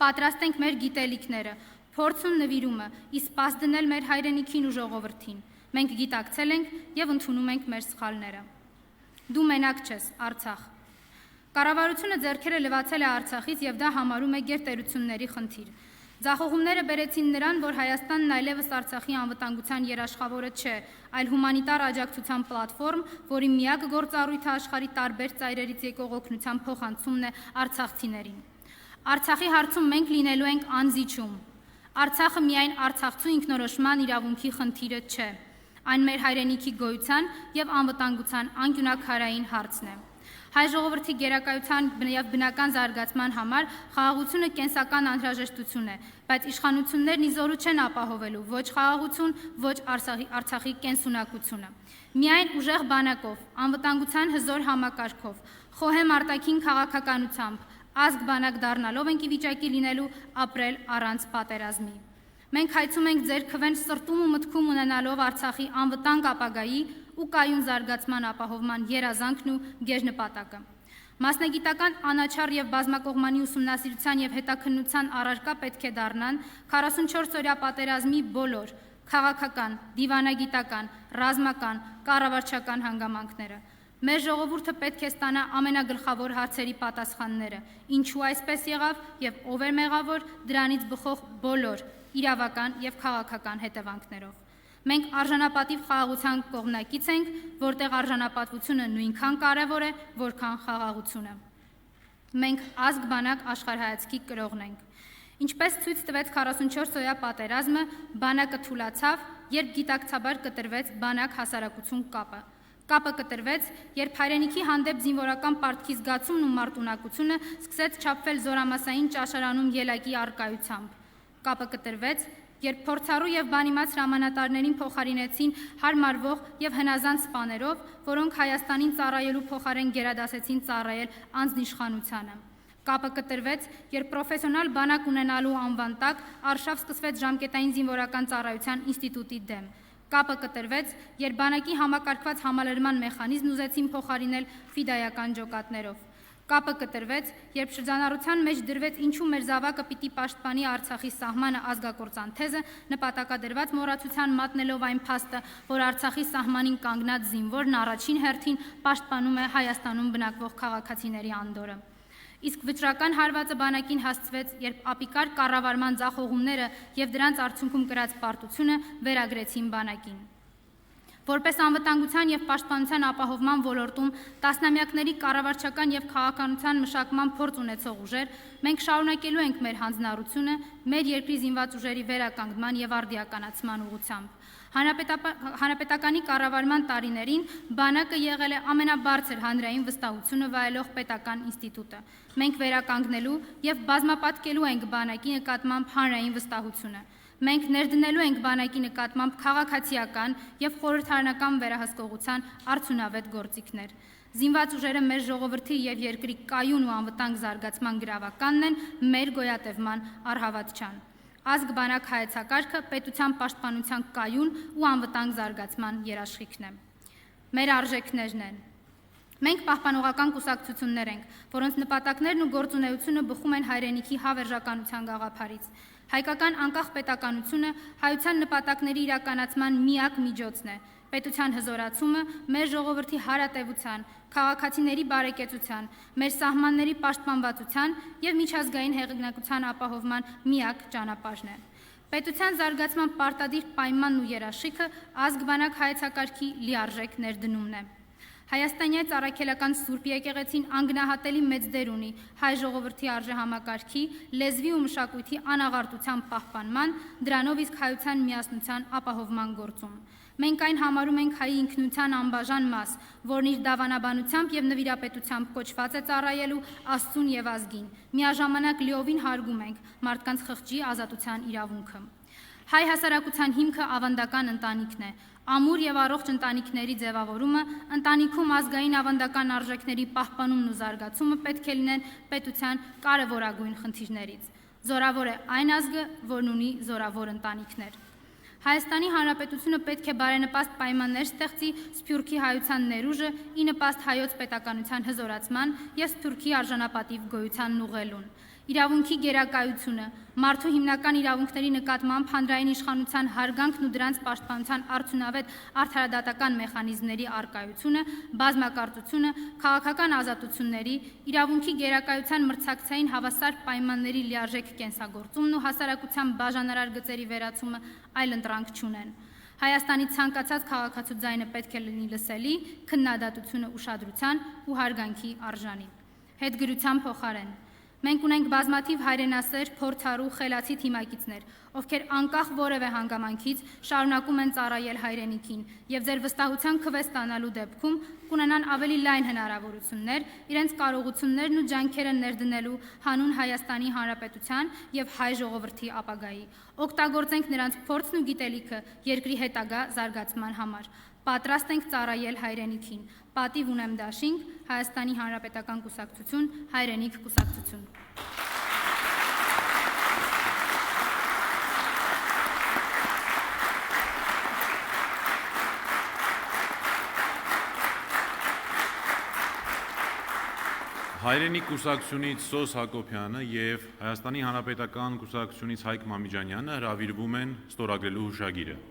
[SPEAKER 4] պատրաստ ենք մեր գիտելիքները, փորձ ու նվիրումը իսպաս դնել մեր հայրենիքին ու ժողովրդին։ Մենք գիտակցել ենք եւ ընդունում ենք մեր սխալները։ Դու մենակ չես, Արցախ։ Կառավարությունը ձեռքերը լվացել է Արցախից եւ դա համարում է գերտերությունների խնդիր։ Ձախողումները բերեցին նրան, որ Հայաստանն այլևս Արցախի անվտանգության երաշխավորը չէ, այլ հումանիտար աջակցության պլատֆորմ, որի միակ գործառույթը աշխարհի տարբեր ծայրերից եկող օգնության փոխանցումն է արցախցիներին։ Արցախի հարցում մենք լինելու ենք անզիջում։ Արցախը միայն արցախցու ինքնորոշման իրավունքի խնդիրը չէ։ Այն մեր հայրենիքի գոյության եւ անվտանգության անկյունակարային հարցն է։ Հայ ժողովրդի գերակայության եւ բնական զարգացման համար խաղաղությունը կենսական անհրաժեշտություն է, բայց իշխանություններն իզորու չեն ապահովելու ոչ խաղաղություն, ոչ Արցախի կենսունակությունը։ Միայն ուժեղ բանակով, անվտանգության հզոր համակարգով, խոհեմ արտաքին քաղաքականությամբ, ազգ բանակ դառնալով ենք ի վիճակի լինելու ապրել առանց պատերազմի։ Մենք հայցում ենք ձեր քվեն սրտում ու մտքում ունենալով Արցախի անվտանգ ապագայի ու կայուն զարգացման ապահովման երազանքն ու գերնպատակը։ Մասնագիտական անաչառ եւ բազմակողմանի ուսումնասիրության եւ հետաքննության առարկա պետք է դառնան 44-օրյա պատերազմի բոլոր քաղաքական, դիվանագիտական, ռազմական, կառավարչական հանգամանքները։ Մեր ժողովուրդը պետք է ստանա ամենագլխավոր հարցերի պատասխանները, ինչու այսպես եղավ եւ ով էր մեղավոր, դրանից բխող բոլոր իրավական եւ քաղաքական հետևանքներով։ Մենք արժանապատիվ խաղաղության կողմնակից ենք, որտեղ արժանապատվությունը նույնքան կարևոր է, որքան խաղաղությունը։ Մենք ազգ բանակ աշխարհայացքի կրողն ենք։ Ինչպես ցույց տվեց 44-օրյա պատերազմը, բանակը թուլացավ, երբ գիտակցաբար կտրվեց բանակ-հասարակություն կապը։ Կապը կտրվեց, երբ հայրենիքի հանդեպ զինվորական պարտքի զգացումն ու մարտունակությունը սկսեց չափվել զորամասային ճաշարանում ելակի առկայությամբ։ Կապը կտրվեց, երբ փորձառու եւ բանիմաց հրամանատարներին փոխարինեցին հարմարվող եւ հնազանդ սպաներով, որոնք Հայաստանին ծառայելու փոխարեն գերադասեցին ծառայել անձնիշխանությանը։ Կապը կտրվեց, երբ պրոֆեսիոնալ բանակ ունենալու անվան տակ արշավ սկսվեց ժամկետային զինվորական ծառայության ինստիտուտի դեմ։ Կապը կտրվեց, երբ բանակի համակարգված համալրման մեխանիզմն ուզեցին փոխարինել ֆիդայական ջոկատներով։ Կապը կտրվեց, երբ շրջանառության մեջ դրվեց ինչու մեր զավակը պիտի պաշտպանի Արցախի սահմանը ազգակործան թեզը, նպատակադրված մոռացության մատնելով այն փաստը, որ Արցախի սահմանին կանգնած զինվորն առաջին հերթին պաշտպանում է Հայաստանում բնակվող քաղաքացիների անդորը։ Իսկ վճռական հարվածը բանակին հասցվեց, երբ ապիկար կառավարման ձախողումները եւ դրանց արդյունքում կրած պարտությունը վերագրեցին բանակին։ Որպես անվտանգության եւ պաշտպանության ապահովման ոլորտում տասնամյակների կառավարչական եւ քաղաքականության մշակման փորձ ունեցող ուժեր, մենք շարունակելու ենք մեր հանձնառությունը մեր երկրի զինված ուժերի վերականգնման եւ արդիականացման ուղղությամբ։ Հանրապետականի կառավարման տարիներին բանակը եղել է ամենաբարձր հանրային վստահությունը վայելող պետական ինստիտուտը։ Մենք վերականգնելու եւ բազմապատկելու ենք բանակի նկատմամբ հանրային վստահությունը։ Մենք ներդնելու ենք բանակի նկատմամբ քաղաքացիական եւ խորհրդարանական վերահսկողության արդյունավետ գործիքներ։ Զինված ուժերը մեր ժողովրդի եւ երկրի կայուն ու անվտանգ զարգացման գրավականն են, մեր գոյատևման առհավատչան։ Ազգ բանակ հայեցակարգը պետության պաշտպանության կայուն ու անվտանգ զարգացման երաշխիքն է։ Մեր արժեքներն են։ Մենք պահպանողական կուսակցություններ ենք, որոնց նպատակներն ու գործունեությունը բխում են հայրենիքի հավերժականության գաղափարից։ Հայկական անկախ պետականությունը հայության նպատակների իրականացման միակ միջոցն է։ Պետության հզորացումը մեր ժողովրդի հարատևության, քաղաքացիների բարեկեցության, մեր սահմանների պաշտպանվածության եւ միջազգային հեղինակության ապահովման միակ ճանապարհն է։ Պետության զարգացման պարտադիր պայմանն ու երաշխիքը ազգ բանակ հայեցակարգի լիարժեք ներդնումն է։ Հայաստանյաց առաքելական Սուրբ եկեղեցին անգնահատելի մեծ դեր ունի հայ ժողովրդի արժեհամակարգի, լեզվի ու մշակույթի անաղարտության պահպանման, դրանով իսկ հայության միասնության ապահովման գործում։ Մենք այն համարում ենք հայի ինքնության անբաժան մաս, որն իր դավանաբանությամբ եւ նվիրապետությամբ կոչված է ծառայելու Աստծուն եւ ազգին։ Միաժամանակ լիովին հարգում ենք մարդկանց խղճի ազատության իրավունքը։ Հայ հասարակության հիմքը ավանդական ընտանիքն է։ Ամուր եւ առողջ ընտանիքների ձևավորումը, ընտանիքում ազգային ավանդական արժեքների պահպանումն ու զարգացումը պետք է լինեն պետության կարևորագույն խնդիրներից։ Զորավոր է այն ազգը, որն ունի զորավոր ընտանիքներ։ Հայաստանի Հանրապետությունը պետք է բարենպաստ պայմաններ ստեղծի Սփյուռքի հայության ներուժը ի նպաստ հայոց պետականության հզորացման եւ Սփյուռքի արժանապատիվ գոյությանն ուղղելուն։ Իրավունքի գերակայությունը, մարդու հիմնական իրավունքների նկատմամբ հանրային իշխանության հարգանքն ու դրանց պաշտպանության արդյունավետ արդարադատական մեխանիզմների առկայությունը, բազմակարծությունը, քաղաքական ազատությունների, իրավունքի գերակայության մրցակցային հավասար պայմանների լիարժեք կենսագործումն ու հասարակության բաժանարար գծերի վերացումը այլընտրանք չունեն։ Հայաստանի ցանկացած քաղաքացու ձայնը պետք է լինի լսելի, քննադատությունը ուշադրության ու հարգանքի արժանի։ Հետգրության փոխարեն Մենք ունենք բազմաթիվ հայրենասեր, փորձառու, խելացի թիմակիցներ, ովքեր անկախ որևէ հանգամանքից շարունակում են ծառայել հայրենիքին եւ ձեր վստահության քվե ստանալու դեպքում կունենան ավելի լայն հնարավորություններ իրենց կարողություններն ու ջանքերը ներդնելու հանուն Հայաստանի Հանրապետության եւ հայ ժողովրդի ապագայի։ Օգտագործենք նրանց փորձն ու գիտելիքը երկրի հետագա զարգացման համար։ Պատրաստ ենք ծառայել հայրենիքին։ Պատիվ ունեմ դաշինք, Հայաստանի Հանրապետական կուսակցություն, հայրենիք կուսակցություն։
[SPEAKER 2] Հայրենիք կուսակցությունից Սոս Հակոբյանը եւ Հայաստանի Հանրապետական կուսակցությունից Հայկ Մամիջանյանը հրավիրվում են ստորագրելու հուշագիրը։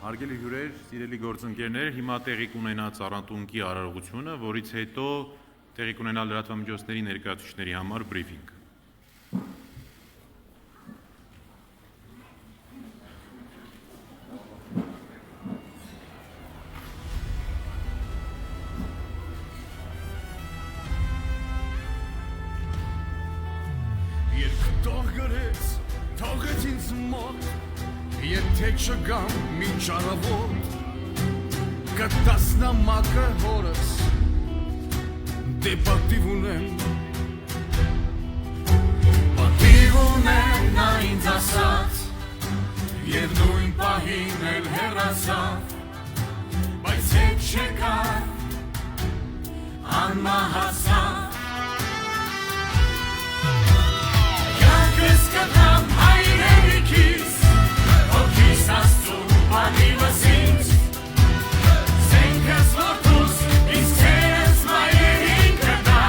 [SPEAKER 2] Հարգելի հյուրեր, սիրելի գործընկերներ, հիմա տեղի կունենա ծառատունկի արարողությունը, որից հետո տեղի կունենա լրատվամիջոցների ներկայացուցիչների համար բրիֆինգ։
[SPEAKER 5] Երբ տող գրեց, թողեց ինձ մոտ, եթե չգամ մինչ առավոտ, կտաս նամակը հորս, դե պատիվ ունեմ, նա ինձ ասաց, և նույն պահին էլ հեռացավ, բայց հետ չեկավ, անմահացավ, կյանքս կտամ հայրենիքիս, հոգիս Աստծու պատիվս ինձ, զենքս որդուս, իսկ ձերս մայրերին կտա,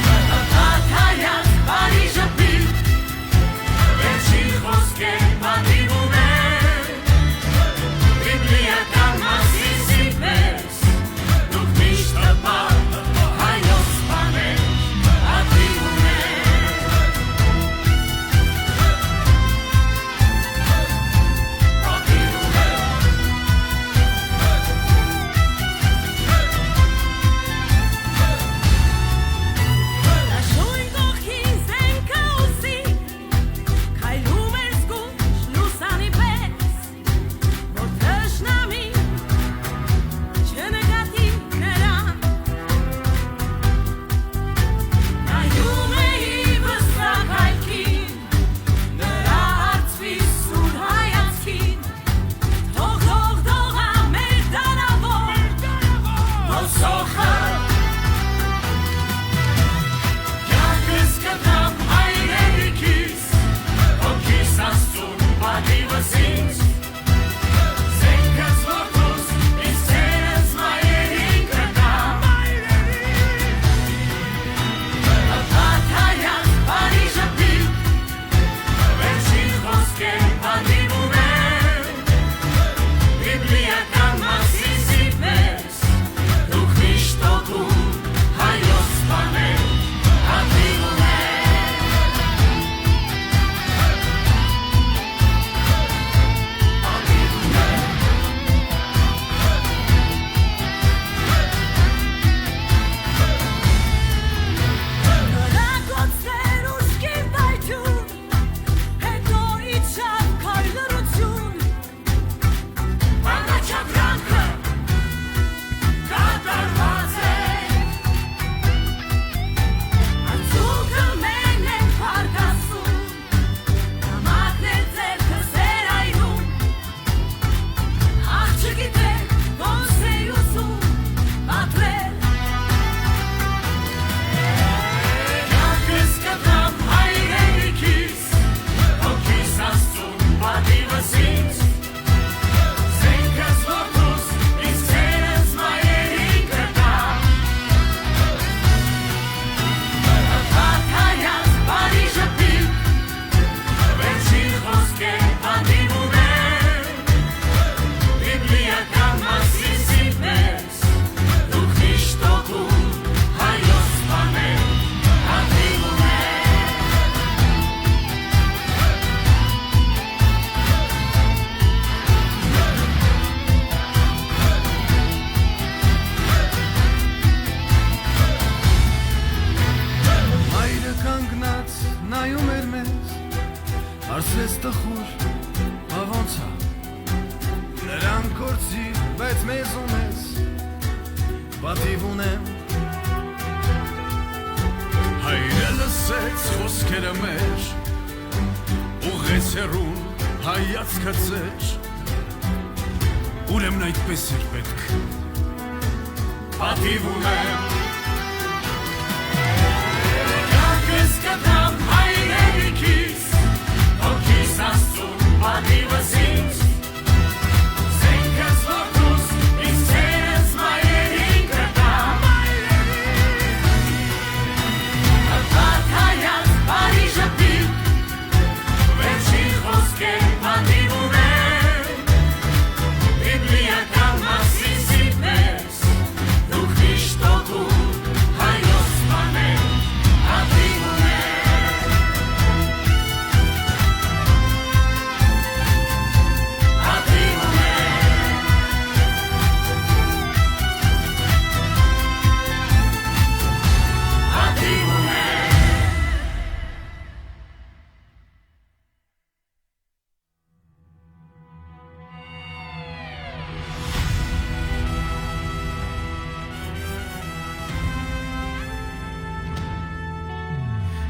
[SPEAKER 5] կտատայած բարի ժպիտ, վերջին խոսքեր պատիվ ունեմ, բիբլիական մասիսի պես, դուք
[SPEAKER 6] մեզ ու մեզ պատիվ ունեմ Հայրը լսեց խոսքերը մեր ուղեց հեռուն հայացքը ձեր Ուրեմն այդպես էր պետք Պատիվ ունեմ
[SPEAKER 5] Կյանքս կտամ հայրենիքիս Հոգիս Աստծուն պատիվս ինձ Սենքս որդուս ինձ ցերս մայրերին կտամ Հպատ հայաց բարի ժպիտ Վերջին խոսքեր պատիվ ունեմ Բիբլիական մասին սիրտներս Դուք միշտ օգուտ հայոց բաներ պատիվ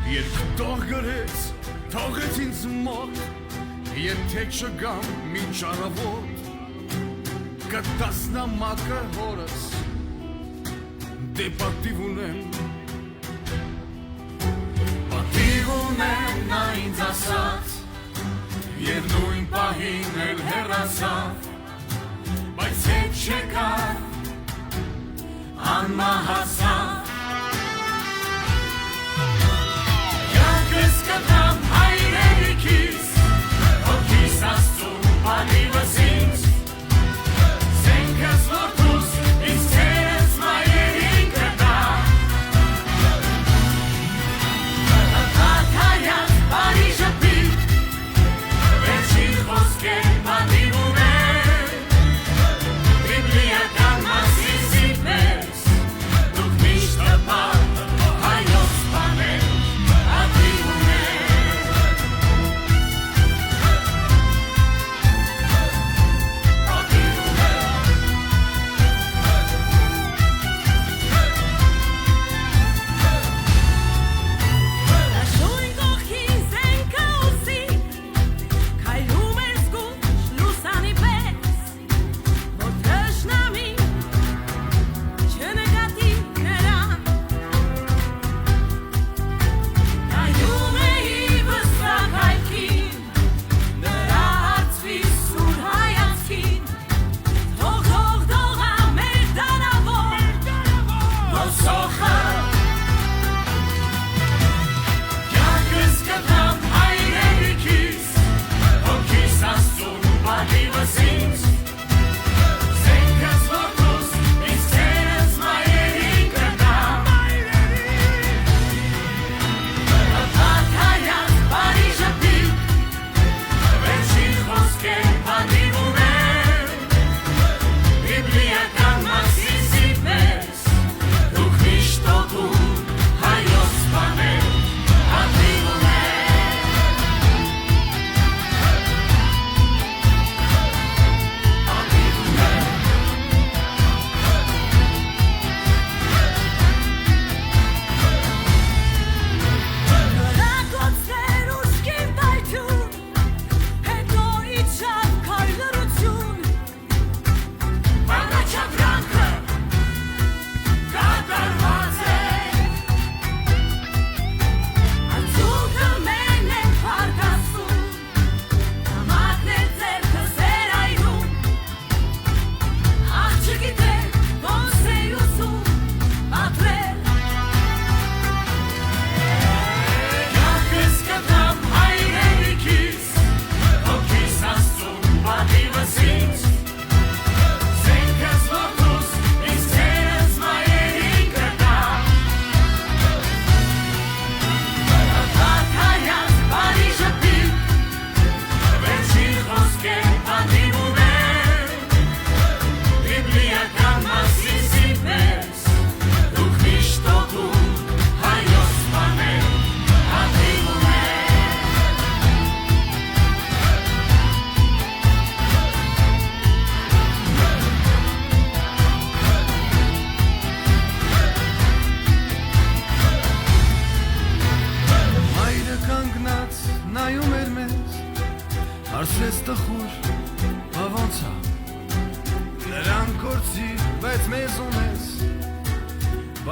[SPEAKER 6] Երբ տող գրեց, թողեց ինձ մոտ Եթե չգամ մինչ առավոտ Կտաս նամակը հորս Դե պատիվ ունեմ
[SPEAKER 5] Պատիվ ունեմ նա ինձ ասաց Եվ նույն պահին էլ հեռացավ Բայց հետ չեկավ անմահացավ Կյանքս կտամ հայրենիքիս Հոգիս Աստծուն պատիվս ինձ Սենքս որդուս ինձ ցերս մայրերին կտամ Հպատ հայաց բարի ժպիտ Վերջին խոսքեր պատիվ ունեմ Բիբլիական մասին սիրտներս Դուք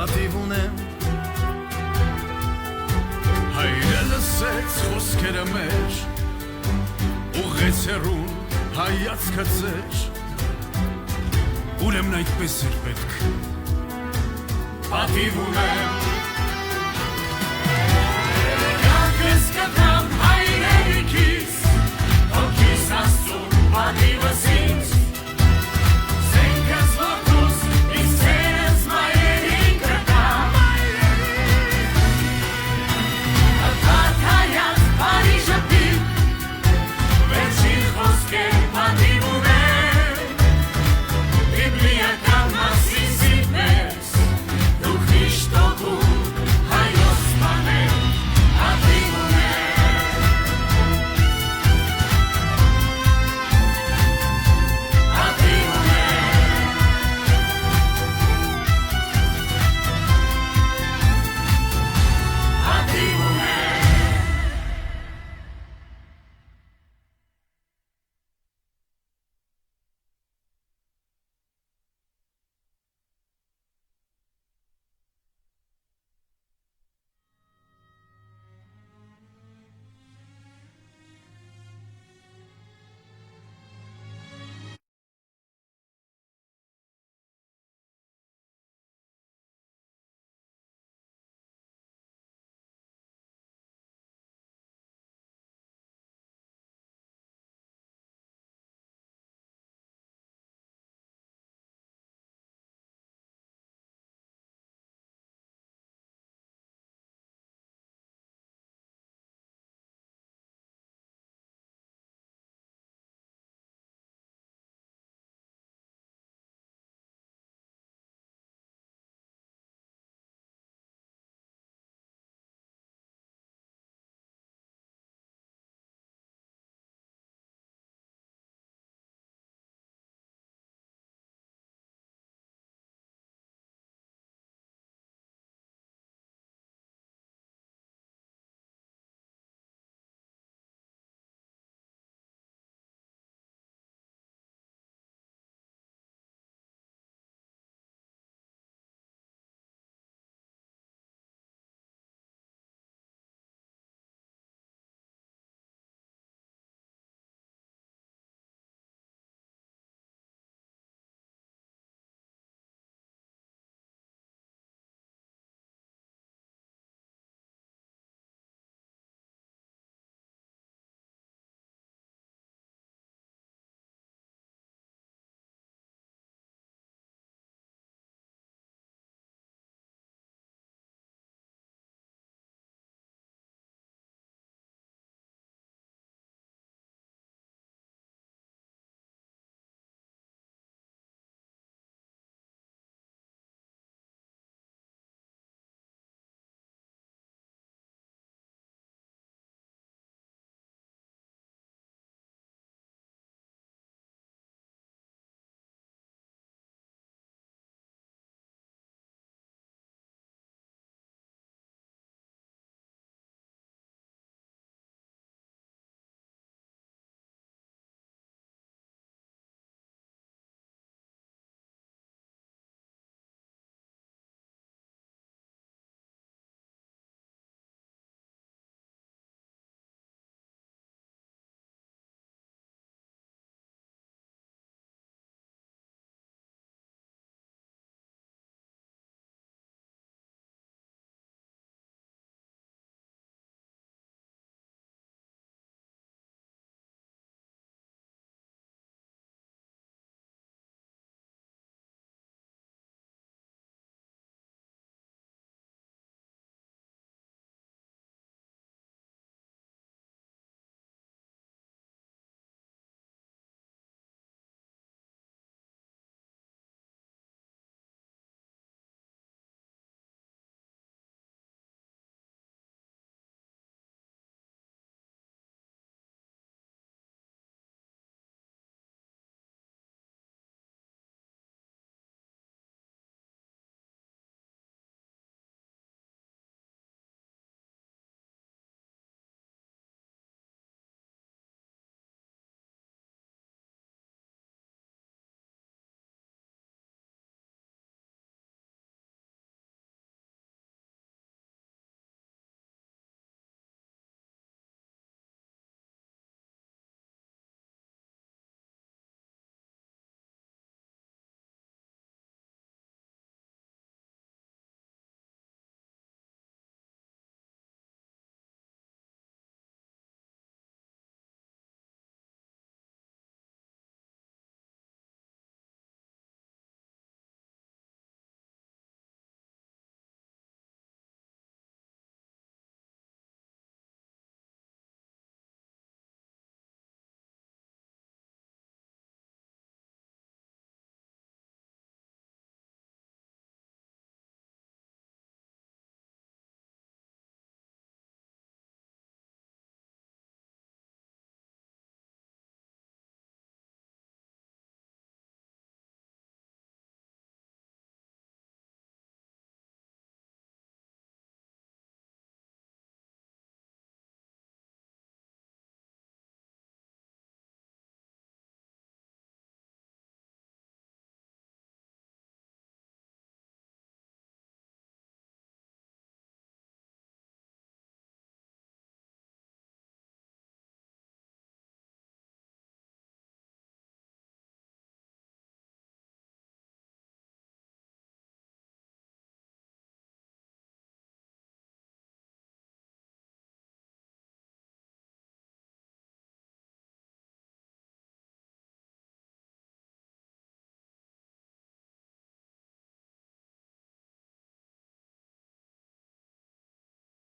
[SPEAKER 6] պատիվ ունեմ Հայրը լսեց խոսքերը մեր Ուղղեց հեռուն հայացքը ձեր Ուրեմն այդպես էր պետք
[SPEAKER 5] Պատիվ ունեմ Կյանքս կտամ հայրենիքիս Հոգիս Աստծուն պատիվս ինձ Սենքս որդուս ինձ ցերս մայրերին կտամ Հպատ հայաց բարի ժպիտ Վերջին խոսքեր պատիվ ունեմ Բիբլիական մասին սիրտներս Դու Քրիստոս հայոց բաներ պատիվ ունեմ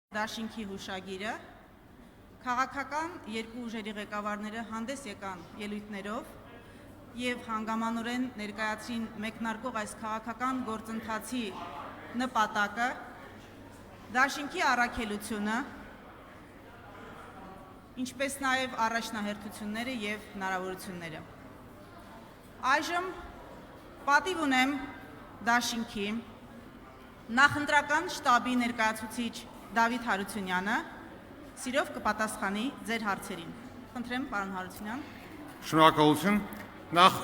[SPEAKER 7] Դաշինքի հուշագիրը քաղաքական երկու ուժերի ղեկավարները հանդես եկան ելույթներով եւ հանգամանորեն ներկայացրին մեկնարկող այս քաղաքական գործընթացի նպատակը, դաշինքի առաքելությունը, ինչպես նաեւ առաջնահերթությունները եւ հնարավորությունները։ Այժմ պատիվ ունեմ դաշինքի նախընտրական շտաբի ներկայացուցիչ Դավիթ Հարությունյանը սիրով կպատասխանի ձեր հարցերին։ Խնդրեմ, պարոն Հարությունյան։
[SPEAKER 3] Շնորհակալություն։ Նախ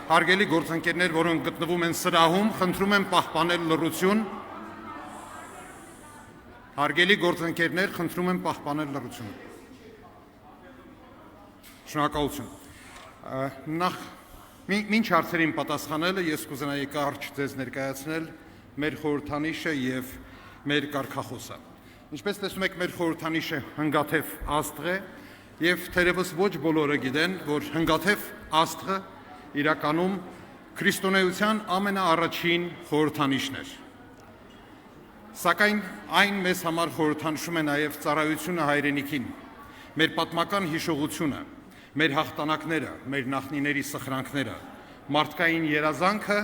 [SPEAKER 3] հարգելի գործընկերներ, որոնք գտնվում են սրահում, խնդրում եմ պահպանել լռություն։ Հարգելի գործընկերներ, խնդրում եմ պահպանել լռություն։ Շնորհակալություն։ Նախ մինչ հարցերին պատասխանելը ես կուզենայի կարճ ձեզ ներկայացնել մեր խորհրդանիշը եւ մեր կարգախոսը։ Ինչպես տեսնում եք, մեր խորհրդանիշը հնգաթև աստղ է եւ թերևս ոչ բոլորը գիտեն, որ հնգաթև աստղը իրականում քրիստոնեության ամենաառաջին խորհրդանիշն էր։ Սակայն այն մեզ համար խորհրդանշում է նաեւ ծառայությունը հայրենիքին, մեր պատմական հիշողությունը, մեր հաղթանակները, մեր նախնիների սխրանքները, մարդկային երազանքը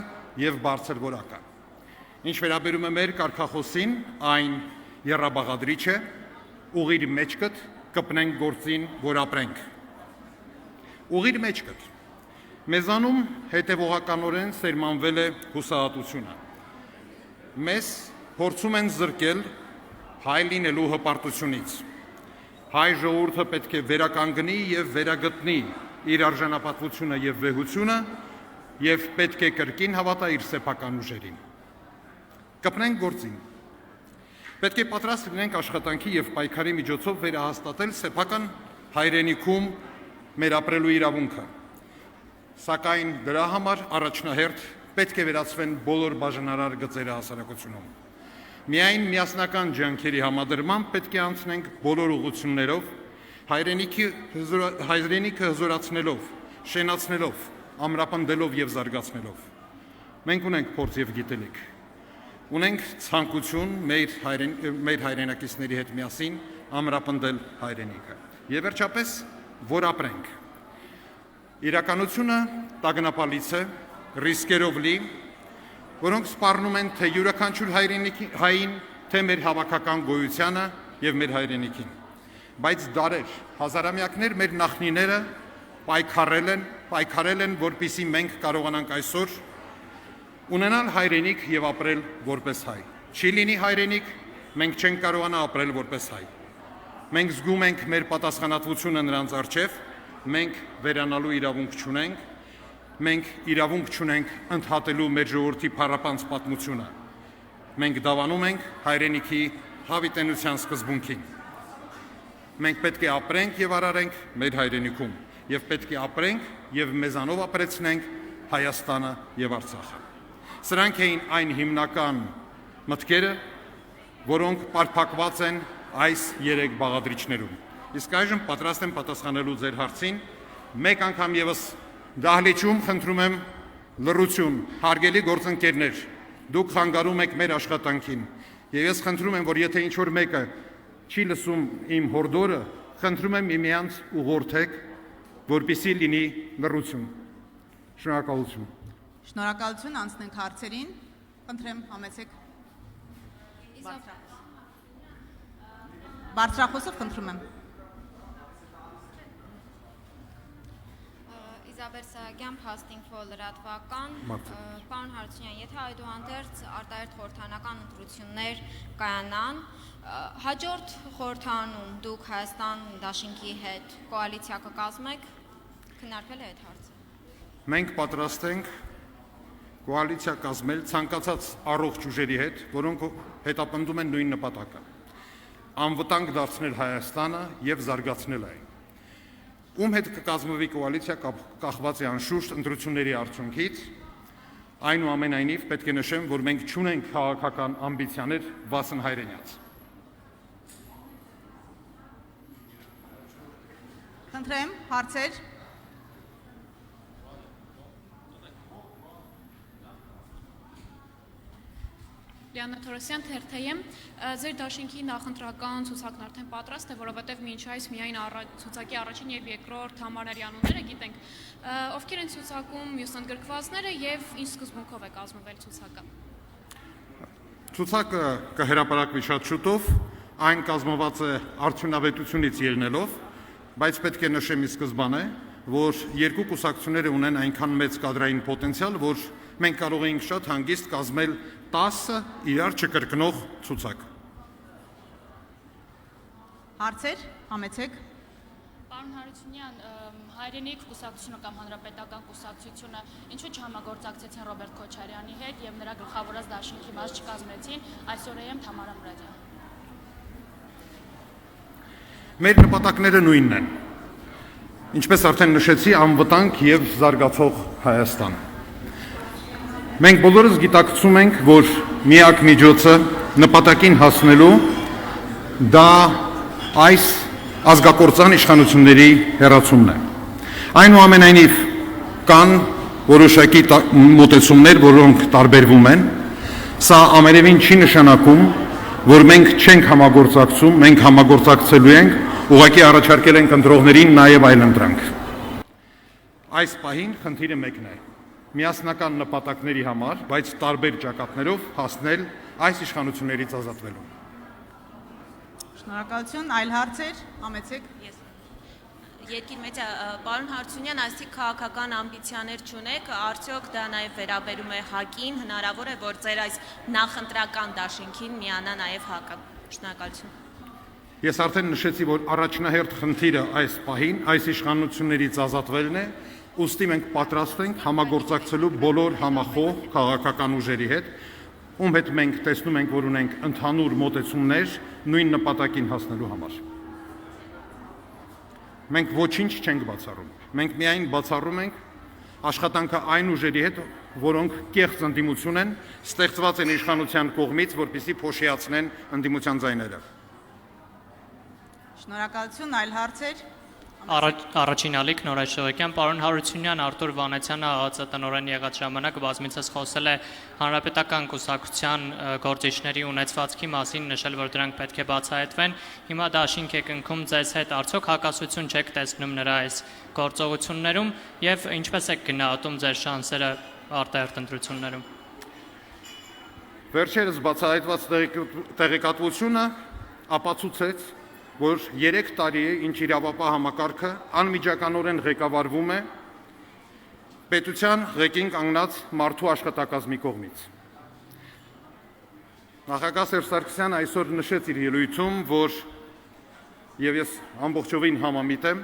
[SPEAKER 3] եւ բարձր որակը։ Ինչ վերաբերում է մեր կարգախոսին, այն եռաբաղադրիչ է, ուղիր մեջքդ, կպնենք գործին, որ ապրենք։ Ուղիր մեջքդ։ Մեզանում հետևողականորեն սերմանվել է հուսահատությունը։ Մեզ փորձում են զրկել հայ լինելու հպարտությունից։ Հայ ժողովուրդը պետք է վերականգնի եւ վերագտնի իր արժանապատվությունը եւ վեհությունը եւ պետք է կրկին հավատա իր սեփական ուժերին։ Կպնենք գործին։ Պետք է պատրաստ լինենք աշխատանքի եւ պայքարի միջոցով վերահաստատել սեփական հայրենիքում մեր ապրելու իրավունքը։ Սակայն դրա համար առաջնահերթ պետք է վերացվեն բոլոր բաժանարար գծերը հասարակությունում։ Միայն միասնական ջանքերի համադրմամբ պետք է անցնենք բոլոր ուղղություններով, հայրենիքը հզորացնելով, շենացնելով, ամրապնդելով եւ զարգացնելով։ Մենք ունենք փորձ եւ գիտելիք։ Ունենք ցանկություն մեր հայրենակիցների հետ միասին ամրապնդել հայրենիքը։ Եվ վերջապես, որ ապրենք։ Իրականությունը տագնապալից է, ռիսկերով լի, որոնք սպառնում են թե յուրաքանչյուր հային, թե մեր հավաքական գոյությանը եւ մեր հայրենիքին։ Բայց դարեր, հազարամյակներ մեր նախնիները պայքարել են, որպեսզի մենք կարողանանք այսօր ունենալ հայրենիք եւ ապրել որպես հայ։ Չի լինի հայրենիք, մենք չենք կարողանա ապրել որպես հայ։ Մենք զգում ենք մեր պատասխանատվությունը նրանց առջև, մենք վերանալու իրավունք չունենք, մենք իրավունք չունենք ընդհատելու մեր ժողովրդի փառապանծ պատմությունը։ Մենք դավանում ենք հայրենիքի հավիտենության սկզբունքին։ Մենք պետք է ապրենք եւ արարենք մեր հայրենիքում եւ պետք է ապրենք եւ մեզանով ապրեցնենք Հայաստանը եւ Արցախը։ Սրանք էին այն հիմնական մտքերը, որոնք պարփակված են այս 3 բաղադրիչներում։ Իսկ այժմ պատրաստ եմ պատասխանելու ձեր հարցին։ Մեկ անգամ եւս դահլիճում խնդրում եմ լռություն, հարգելի գործընկերներ, դուք խանգարում եք մեր աշխատանքին։ Եվ ես խնդրում եմ, որ եթե ինչ-որ մեկը չի լսում իմ հորդորը, խնդրում եմ միմյանց ուղղորդեք, որպեսզի լինի լռություն։ Շնորհակալություն։
[SPEAKER 7] Շնորհակալություն, անցնենք հարցերին։ Խնդրեմ, համեցեք բարձրախոսով խնդրում եմ։
[SPEAKER 8] Իզաբել Սահակյան, Փաստինֆո լրատվական, պարոն Հարությունյան, եթե այդուհանդերձ արտահերթ խորհրդանական ընտրություններ կայանան, հաջորդ խորհրդանում դուք Հայաստան դաշինքի հետ կոալիցիա կկազմեք, քննարկվել է այդ հարցը։
[SPEAKER 3] Մենք պատրաստ ենք կոալիցիա կազմել ցանկացած առողջ ուժերի հետ, որոնք հետապնդում են նույն նպատակը՝ անվտանգ դարձնել Հայաստանը եւ զարգացնել այն։ Ում հետ կկազմվի կոալիցիա կախված է անշուշտ ընտրությունների արդյունքից, այնուամենայնիվ պետք է նշեմ, որ մենք չունենք քաղաքական ամբիցիաներ վասն հայրենյաց։
[SPEAKER 7] Խնդրեմ, հարցեր։
[SPEAKER 9] Լիանա Թորոսյան, Թերթեյեմ, ձեր դաշինքի նախընտրական ցուցակն արդեն պատրաստ է, որովհետև մինչ այս միայն ցուցակի առաջին եւ երկրորդ համարների անունները գիտենք, ովքեր են ցուցակում մյուս ընդգրկվածները եւ ինչ սկզբունքով է կազմվել ցուցակը։
[SPEAKER 3] Ցուցակը կհրապարակվի շատ շուտով, այն կազմված է արդյունավետությունից ելնելով, բայց պետք է նշեմ ի սկզբանե, որ երկու կուսակցությունները ունեն այնքան մեծ կադրային պոտենցիալ, որ մենք կարող ենք շատ հանգիստ կազմել 10 իրար չկրկնող ցուցակ։
[SPEAKER 7] Հարցեր, համեցեք։
[SPEAKER 10] Պարոն Հարությունյան, հայրենիք կուսակցությունը կամ հանրապետական կուսակցությունը ինչու չհամագործակցեցին Ռոբերտ Քոչարյանի հետ եւ նրա գլխավորած դաշինքի մաս չկազմեցին այսօրեյեմ Թամարա Մուրադյան։
[SPEAKER 3] Մեր նպատակները նույնն են։ Ինչպես արդեն նշեցի, անվտանգ եւ զարգացող Հայաստան։ Մենք բոլորս գիտակցում ենք, որ միակ միջոցը նպատակին հասնելու դա այս ազգակործան իշխանությունների հեռացումն է։ Այնուամենայնիվ կան որոշակի մոտեցումներ, որոնք տարբերվում են, սա ամենևին չի նշանակում, որ մենք չենք համագործակցում, մենք համագործակցելու ենք, ուղղակի առաջարկել ենք ընտրողներին նաև այլընտրանք։ Այս պահին խնդիրը մեկն է՝ միասնական նպատակների համար, բայց տարբեր ճակատներով հասնել այս իշխանություններից ազատվելու։
[SPEAKER 7] Շնորհակալություն, այլ հարցեր, համեցեք։
[SPEAKER 11] Երկիր մեծ պարոն Հարությունյան, այսինքն քաղաքական ամբիցիաներ չունեք, արդյոք դա նաև վերաբերում է ՀԱԿ-ին, հնարավոր է, որ ձեր այս նախընտրական դաշինքին միանա նաև ՀԱԿ-ը։ Շնորհակալություն։
[SPEAKER 3] Ես արդեն նշեցի, որ առաջնահերթ խնդիրը այս պահին այս իշխանություններից ազատվելն է, ուստի մենք պատրաստ ենք համագործակցելու բոլոր համախոհ քաղաքական ուժերի հետ, ում հետ մենք տեսնում ենք, որ ունենք ընդհանուր մոտեցումներ նույն նպատակին հասնելու համար։ Մենք ոչինչ չենք բացառում։ Մենք միայն բացառում ենք աշխատանքը այն ուժերի հետ, որոնք կեղծ ընդդիմություն են, ստեղծված են իշխանության կողմից, որպեսզի փոշիացնեն ընդդիմության ձայները։
[SPEAKER 7] Շնորհակալություն, այլ հարցեր։
[SPEAKER 12] Առաջին ալիք Նորայր Շողեկյան, պարոն Հարությունյան, Արտուր Վանեցյանը ԱԱԾ-տնօրեն եղած ժամանակ բազմիցս խոսել է հանրապետական կուսակցության գործիչների ունեցվածքի մասին, նշել, որ դրանք պետք է բացահայտվեն։ Հիմա դաշինք եք ընկնում ձեզ հետ, արդյոք հակասություն չեք տեսնում նրա այս գործողություններում եւ ինչպես եք գնահատում ձեր շանսերը արտահերթ ընտրություններում։
[SPEAKER 3] Վերջերս բացահայտված տեղեկատվությունը ապացուցեց, որ 3 տարի է, ինչ իրավապահ համակարգը անմիջականորեն ղեկավարվում է պետության ղեկին կանգնած մարդու աշխատակազմի կողմից։ Նախագահ Սերժ Սարգսյանը այսօր նշեց իր ելույթում, որ եւ ես ամբողջովին համամիտ եմ,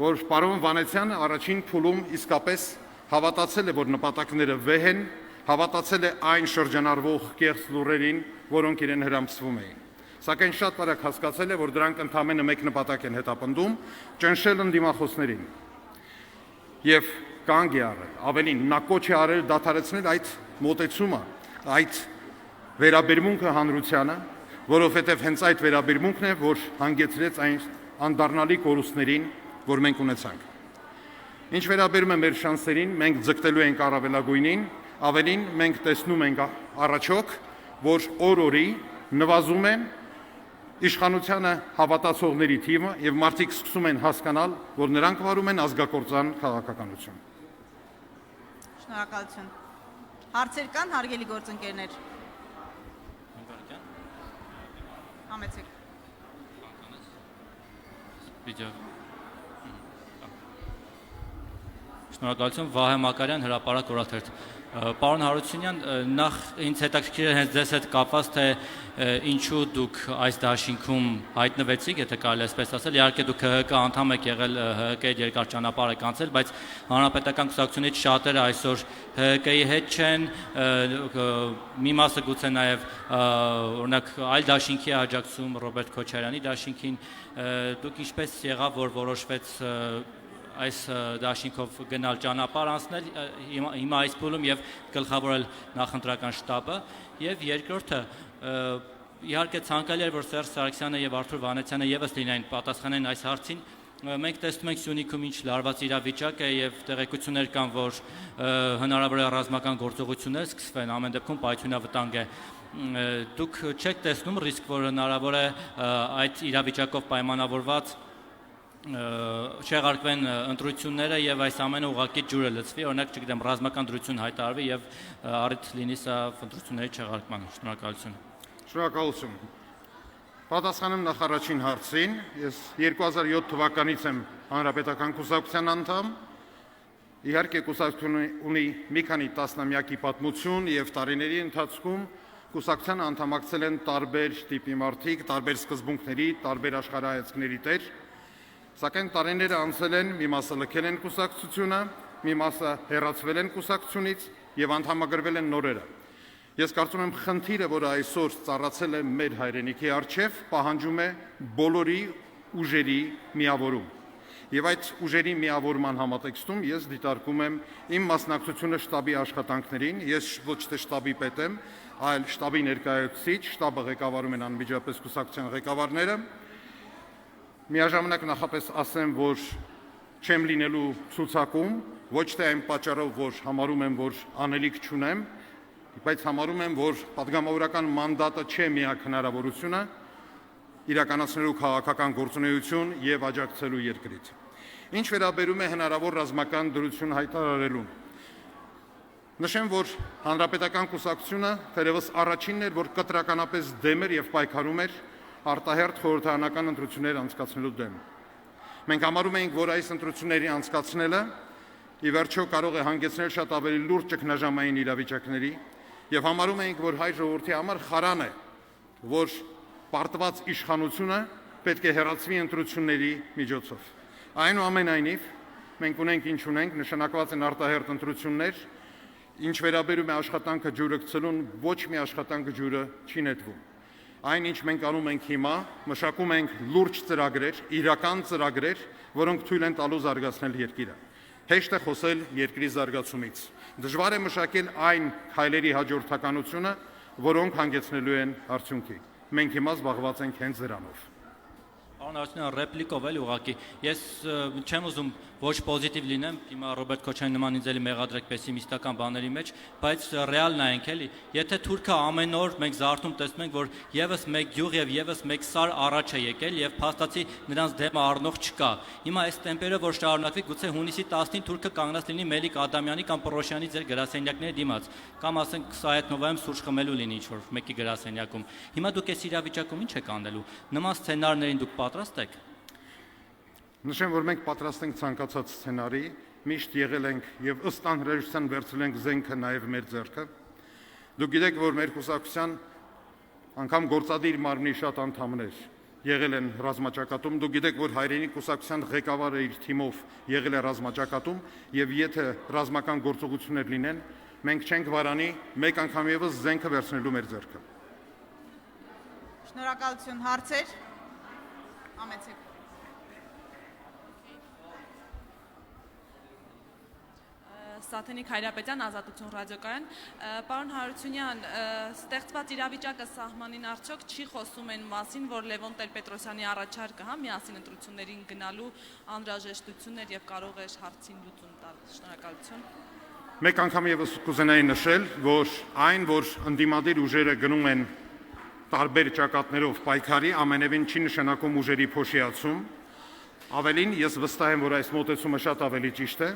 [SPEAKER 3] որ պարոն Վանեցյանը առաջին փուլում իսկապես հավատացել է, որ նպատակները վեհ են, հավատացել է այն շրջանառվող կեղծ լուրերին, որոնք իրեն հրամցվում էին։ Սակայն շատ արագ հասկացել է, որ դրանք ընդամենը մեկ նպատակ են հետապնդում՝ ճնշել ընդդիմախոսներին։ Եվ կանգ է առել, ավելին նա կոչ է արել դադարեցնել այդ մոտեցումը, այդ վերաբերմունքը հանրությանը, որովհետև հենց այդ վերաբերմունքն է, որ հանգեցրեց այն անդառնալի կորուստներին, որ մենք ունեցանք։ Ինչ վերաբերում է մեր շանսերին, մենք ձգտելու ենք առավելագույնին, ավելին մենք տեսնում ենք առաջոք, որ օր-օրի նվազում է իշխանությանը հավատացողների թիվը եւ մարդիկ սկսում են հասկանալ, որ նրանք վարում են ազգակործան քաղաքականություն։
[SPEAKER 7] Շնորհակալություն։ Հարցեր կան, հարգելի գործընկերներ։ Համեցեք։
[SPEAKER 13] Շնորհակալություն, Վահե Մակարյան, Հրապարակ օրաթերթ։ Պարոն Հարությունյան, նախ ինձ հետաքրքիր է հենց ձեզ հետ կապված, թե ինչու դուք այս դաշինքում հայտնվեցիք, եթե կարելի այսպես ասել, իհարկե դուք ՀՀԿ անդամ եք եղել, ՀՀԿ-ի հետ երկար ճանապարհ եք անցել, բայց հանրապետական կուսակցությունից շատերը այսօր ՀՀԿ-ի հետ չեն, մի մասը գուցե նաև օրինակ այլ դաշինքի աջակցում Ռոբերտ Քոչարյանի դաշինքին, դուք ինչպես եղավ, որ որոշվեց այս դաշինքով գնալ ճանապարհ անցնել հիմա այս փուլում եւ գլխավորել նախընտրական շտաբը եւ երկրորդը իհարկե ցանկալի էր որ Սերժ Սարգսյանը եւ Արտուր Վանեցյանը եւս լինեն պատասխանեն այս հարցին մենք տեսնում ենք Սյունիքում ինչ լարված իրավիճակ է եւ տեղեկություններ կան որ հնարավոր է ռազմական գործողություններ սկսվեն ամեն դեպքում պայթյունավտանգ է դուք չեք տեսնում ռիսկ, որ հնարավոր է այդ իրավիճակով պայմանավորված չեղարկվեն ընտրությունները եւ այս ամենը ուղղակի ջուրը լցվի, օրինակ, չգիտեմ, ռազմական դրություն հայտարարվի եւ առիթ լինի սա ընտրությունների չեղարկման։ Շնորհակալություն։
[SPEAKER 3] Շնորհակալություն։ Պատասխանում նախարարին հարցին, ես 2007 թվականից եմ Հանրապետական կուսակցության անդամ։ Իհարկե կուսակցությունը ունի մի քանի տասնամյակի պատմություն եւ տարիների ընթացքում կուսակցության անդամակցել են տարբեր տիպի մարդիկ, տարբեր սկզբունքների, տարբեր աշխարհայացքների տեր, սակայն տարիները անցել են, մի մասը լքել են կուսակցությունը, մի մասը հեռացվել են կուսակցությունից եւ անդամագրվել են նորերը։ Ես կարծում եմ խնդիրը, որը այսօր ծառացել է մեր հայրենիքի առջև, պահանջում է բոլորի ուժերի միավորում։ Եվ այդ ուժերի միավորման համատեքստում ես դիտարկում եմ իմ մասնակցությունը շտաբի աշխատանքներին, ես ոչ թե շտաբի պետ եմ, այլ շտաբի ներկայացուցիչ, շտաբը ղեկավարում են անմիջապես կուսակցության ղեկավարները։ Միաժամանակ նախապես ասեմ, որ չեմ լինելու ցուցակում, ոչ թե այն պատճառով, որ համարում եմ, որ անելիք չունեմ, բայց համարում եմ, որ պատգամավորական մանդատը չէ միակ հնարավորությունը իրականացնելու քաղաքական գործունեություն եւ աջակցելու երկրից։ Ինչ վերաբերում է հնարավոր ռազմական դրություն հայտարարելուն։ Նշեմ, որ Հանրապետական կուսակցությունը թերևս առաջինն էր, որ կտրականապես դեմ էր եւ պայքարում էր արտահերթ խորհրդարանական ընտրություններ անցկացնելու դեմ։ Մենք համարում էինք, որ այս ընտրությունների անցկացնելը ի վերջո կարող է հանգեցնել շատ ավելի լուրջ ճգնաժամային իրավիճակների եւ համարում էինք, որ հայ ժողովրդի համար խարան է, որ պարտված իշխանությունը պետք է հեռացվի ընտրությունների միջոցով։ Այնուամենայնիվ, մենք ունենք ինչ ունենք, նշանակված են արտահերթ ընտրություններ, ինչ վերաբերում է աշխատանքը ջուրը գցելուն, ոչ մի աշխատանքը ջուրը չի նետվում։ Այն, ինչ մենք անում ենք հիմա, մշակում ենք լուրջ ծրագրեր, իրական ծրագրեր, որոնք թույլ են տալու զարգացնել երկիրը։ Հեշտ է խոսել երկրի զարգացումից։ Դժվար է մշակել այն քայլերի հաջորդականությունը, որոնք հանգեցնելու են արդյունքի։ Մենք հիմա զբաղված ենք հենց դրանով։
[SPEAKER 13] Պարոն Արությունյան, ռեպլիկով էլ ուղղակի, ես չեմ ուզում ոչ պոզիտիվ լինեմ, հիմա Ռոբերտ Քոչարյանի նման ինձ էլի մեղադրեք պեսիմիստական բաների մեջ, բայց ռեալ նայենք էլի, եթե թուրքը ամեն օր մենք զարթում տեսնում ենք, որ եւս մեկ գյուղ եւ եւս մեկ սար առաջ է եկել եւ փաստացի նրանց դեմը առնող չկա։ Հիմա այս տեմպերը որ շարունակվի, գուցե հունիսի 10-ին թուրքը կանգնած լինի Մելիք Ադամյանի կամ Պռոշյանի ձեր գրասենյակների դիմաց, կամ ասենք Սայեթնովայում սուրճ խմելու լինի ինչ որ մեկի գրասենյակում։ Հիմա դուք այս իրավիճակում ինչ եք անելու։ Նման սցենարներին դուք պատրաստ եք։
[SPEAKER 3] Նշեմ, որ մենք պատրաստ ենք ցանկացած սցենարի, միշտ եղել ենք եւ ըստ անհրաժեշտության վերցրել ենք զենքը նաեւ մեր ձեռքը։ Դուք գիտեք, որ մեր կուսակցության անգամ գործադիր մարմնի շատ անդամներ եղել են ռազմաճակատում, դուք գիտեք, որ հայրենի կուսակցության ղեկավարը իր թիմով եղել է ռազմաճակատում եւ եթե ռազմական գործողություններ լինեն, մենք չենք վարանի մեկ անգամ եւս զենքը վերցնելու մեր ձեռքը։
[SPEAKER 7] Շնորհակալություն, հարցեր։ Համեցեք։
[SPEAKER 14] Սաթենիկ Հայրապետյան, Ազատություն ռադիոկայան։ Պարոն Հարությունյան, ստեղծված իրավիճակը սահմանին արդյոք չի խոսում այն մասին, որ Լևոն Տեր-Պետրոսյանի առաջարկը միասին ընտրություններին գնալու անհրաժեշտությունն էր եւ կարող էր հարցին լուծում տալ։ Շնորհակալություն։
[SPEAKER 3] Մեկ անգամ եւս կուզենայի նշել, որ այն, որ ընդդիմադիր ուժերը գնում են տարբեր ճակատներով պայքարի, ամենևին չի նշանակում ուժերի փոշիացում։ Ավելին, ես վստահ եմ, որ այս մոտեցումը շատ ավելի ճիշտ է։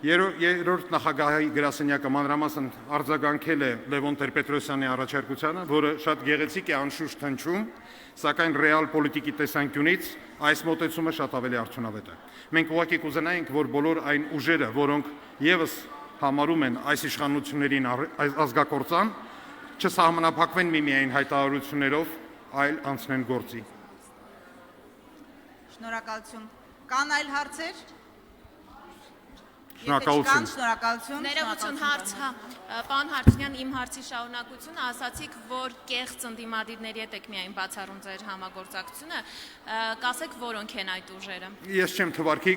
[SPEAKER 3] Երրորդ նախագահի գրասենյակը մանրամասն արձագանքել է Լևոն Տեր-Պետրոսյանի առաջարկությանը, որը շատ գեղեցիկ է անշուշտ հնչում, սակայն ռեալ պոլիտիկի տեսանկյունից այս մոտեցումը շատ ավելի արդյունավետ է։ Մենք ուղղակի կուզենայինք, որ բոլոր այն ուժերը, որոնք եւս համարում են այս իշխանություններին ազգակործան, չսահմանափակվեն միմիայն հայտարարություններով, այլ անցնեն գործի։
[SPEAKER 7] Շնորհակալություն։ Կան այլ հարցեր։
[SPEAKER 3] Շնորհակալություն։
[SPEAKER 7] Շնորհակալություն։
[SPEAKER 11] Ներողություն, հարց, հա, պարոն Հարությունյան, իմ հարցի շարունակությունը ասացիք, որ կեղծ ընդդիմադիրների հետ եք միայն բացառում ձեր համագործակցությունը, կասեք որոնք են այդ ուժերը։
[SPEAKER 3] Ես չեմ թվարկի,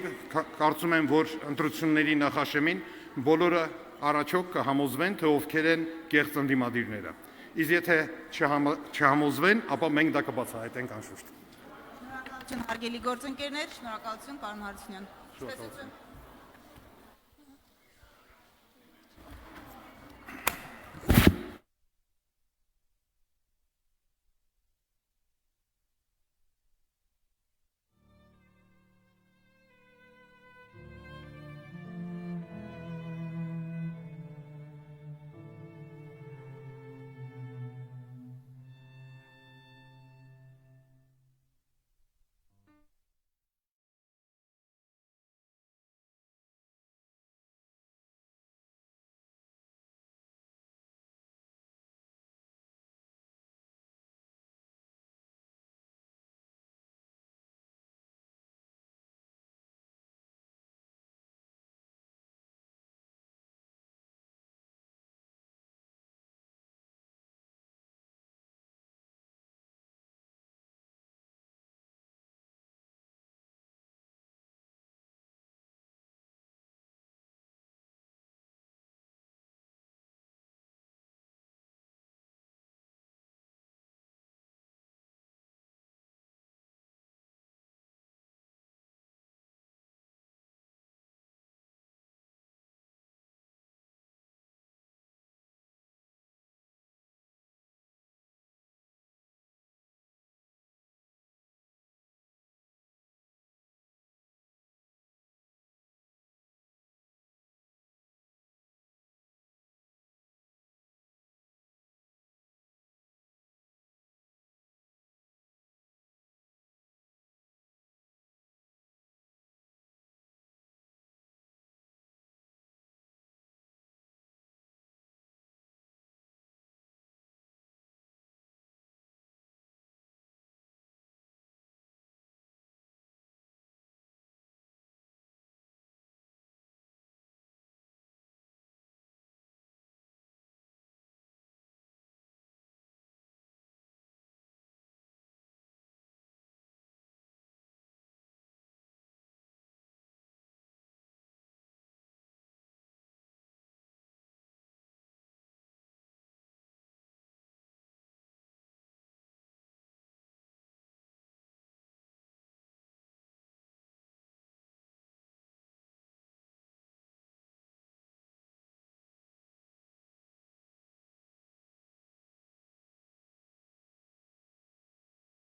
[SPEAKER 3] կարծում եմ, որ ընտրությունների նախաշեմին բոլորը առաջոք կհամոզվեն, թե ովքեր են կեղծ ընդդիմադիրները։ Իսկ եթե չհամոզվեն, ապա մենք դա կբացահայտենք անշուշտ։
[SPEAKER 7] Շնորհակալություն հարգելի գործընկերներ, շնորհակալություն պարոն Հարությունյան։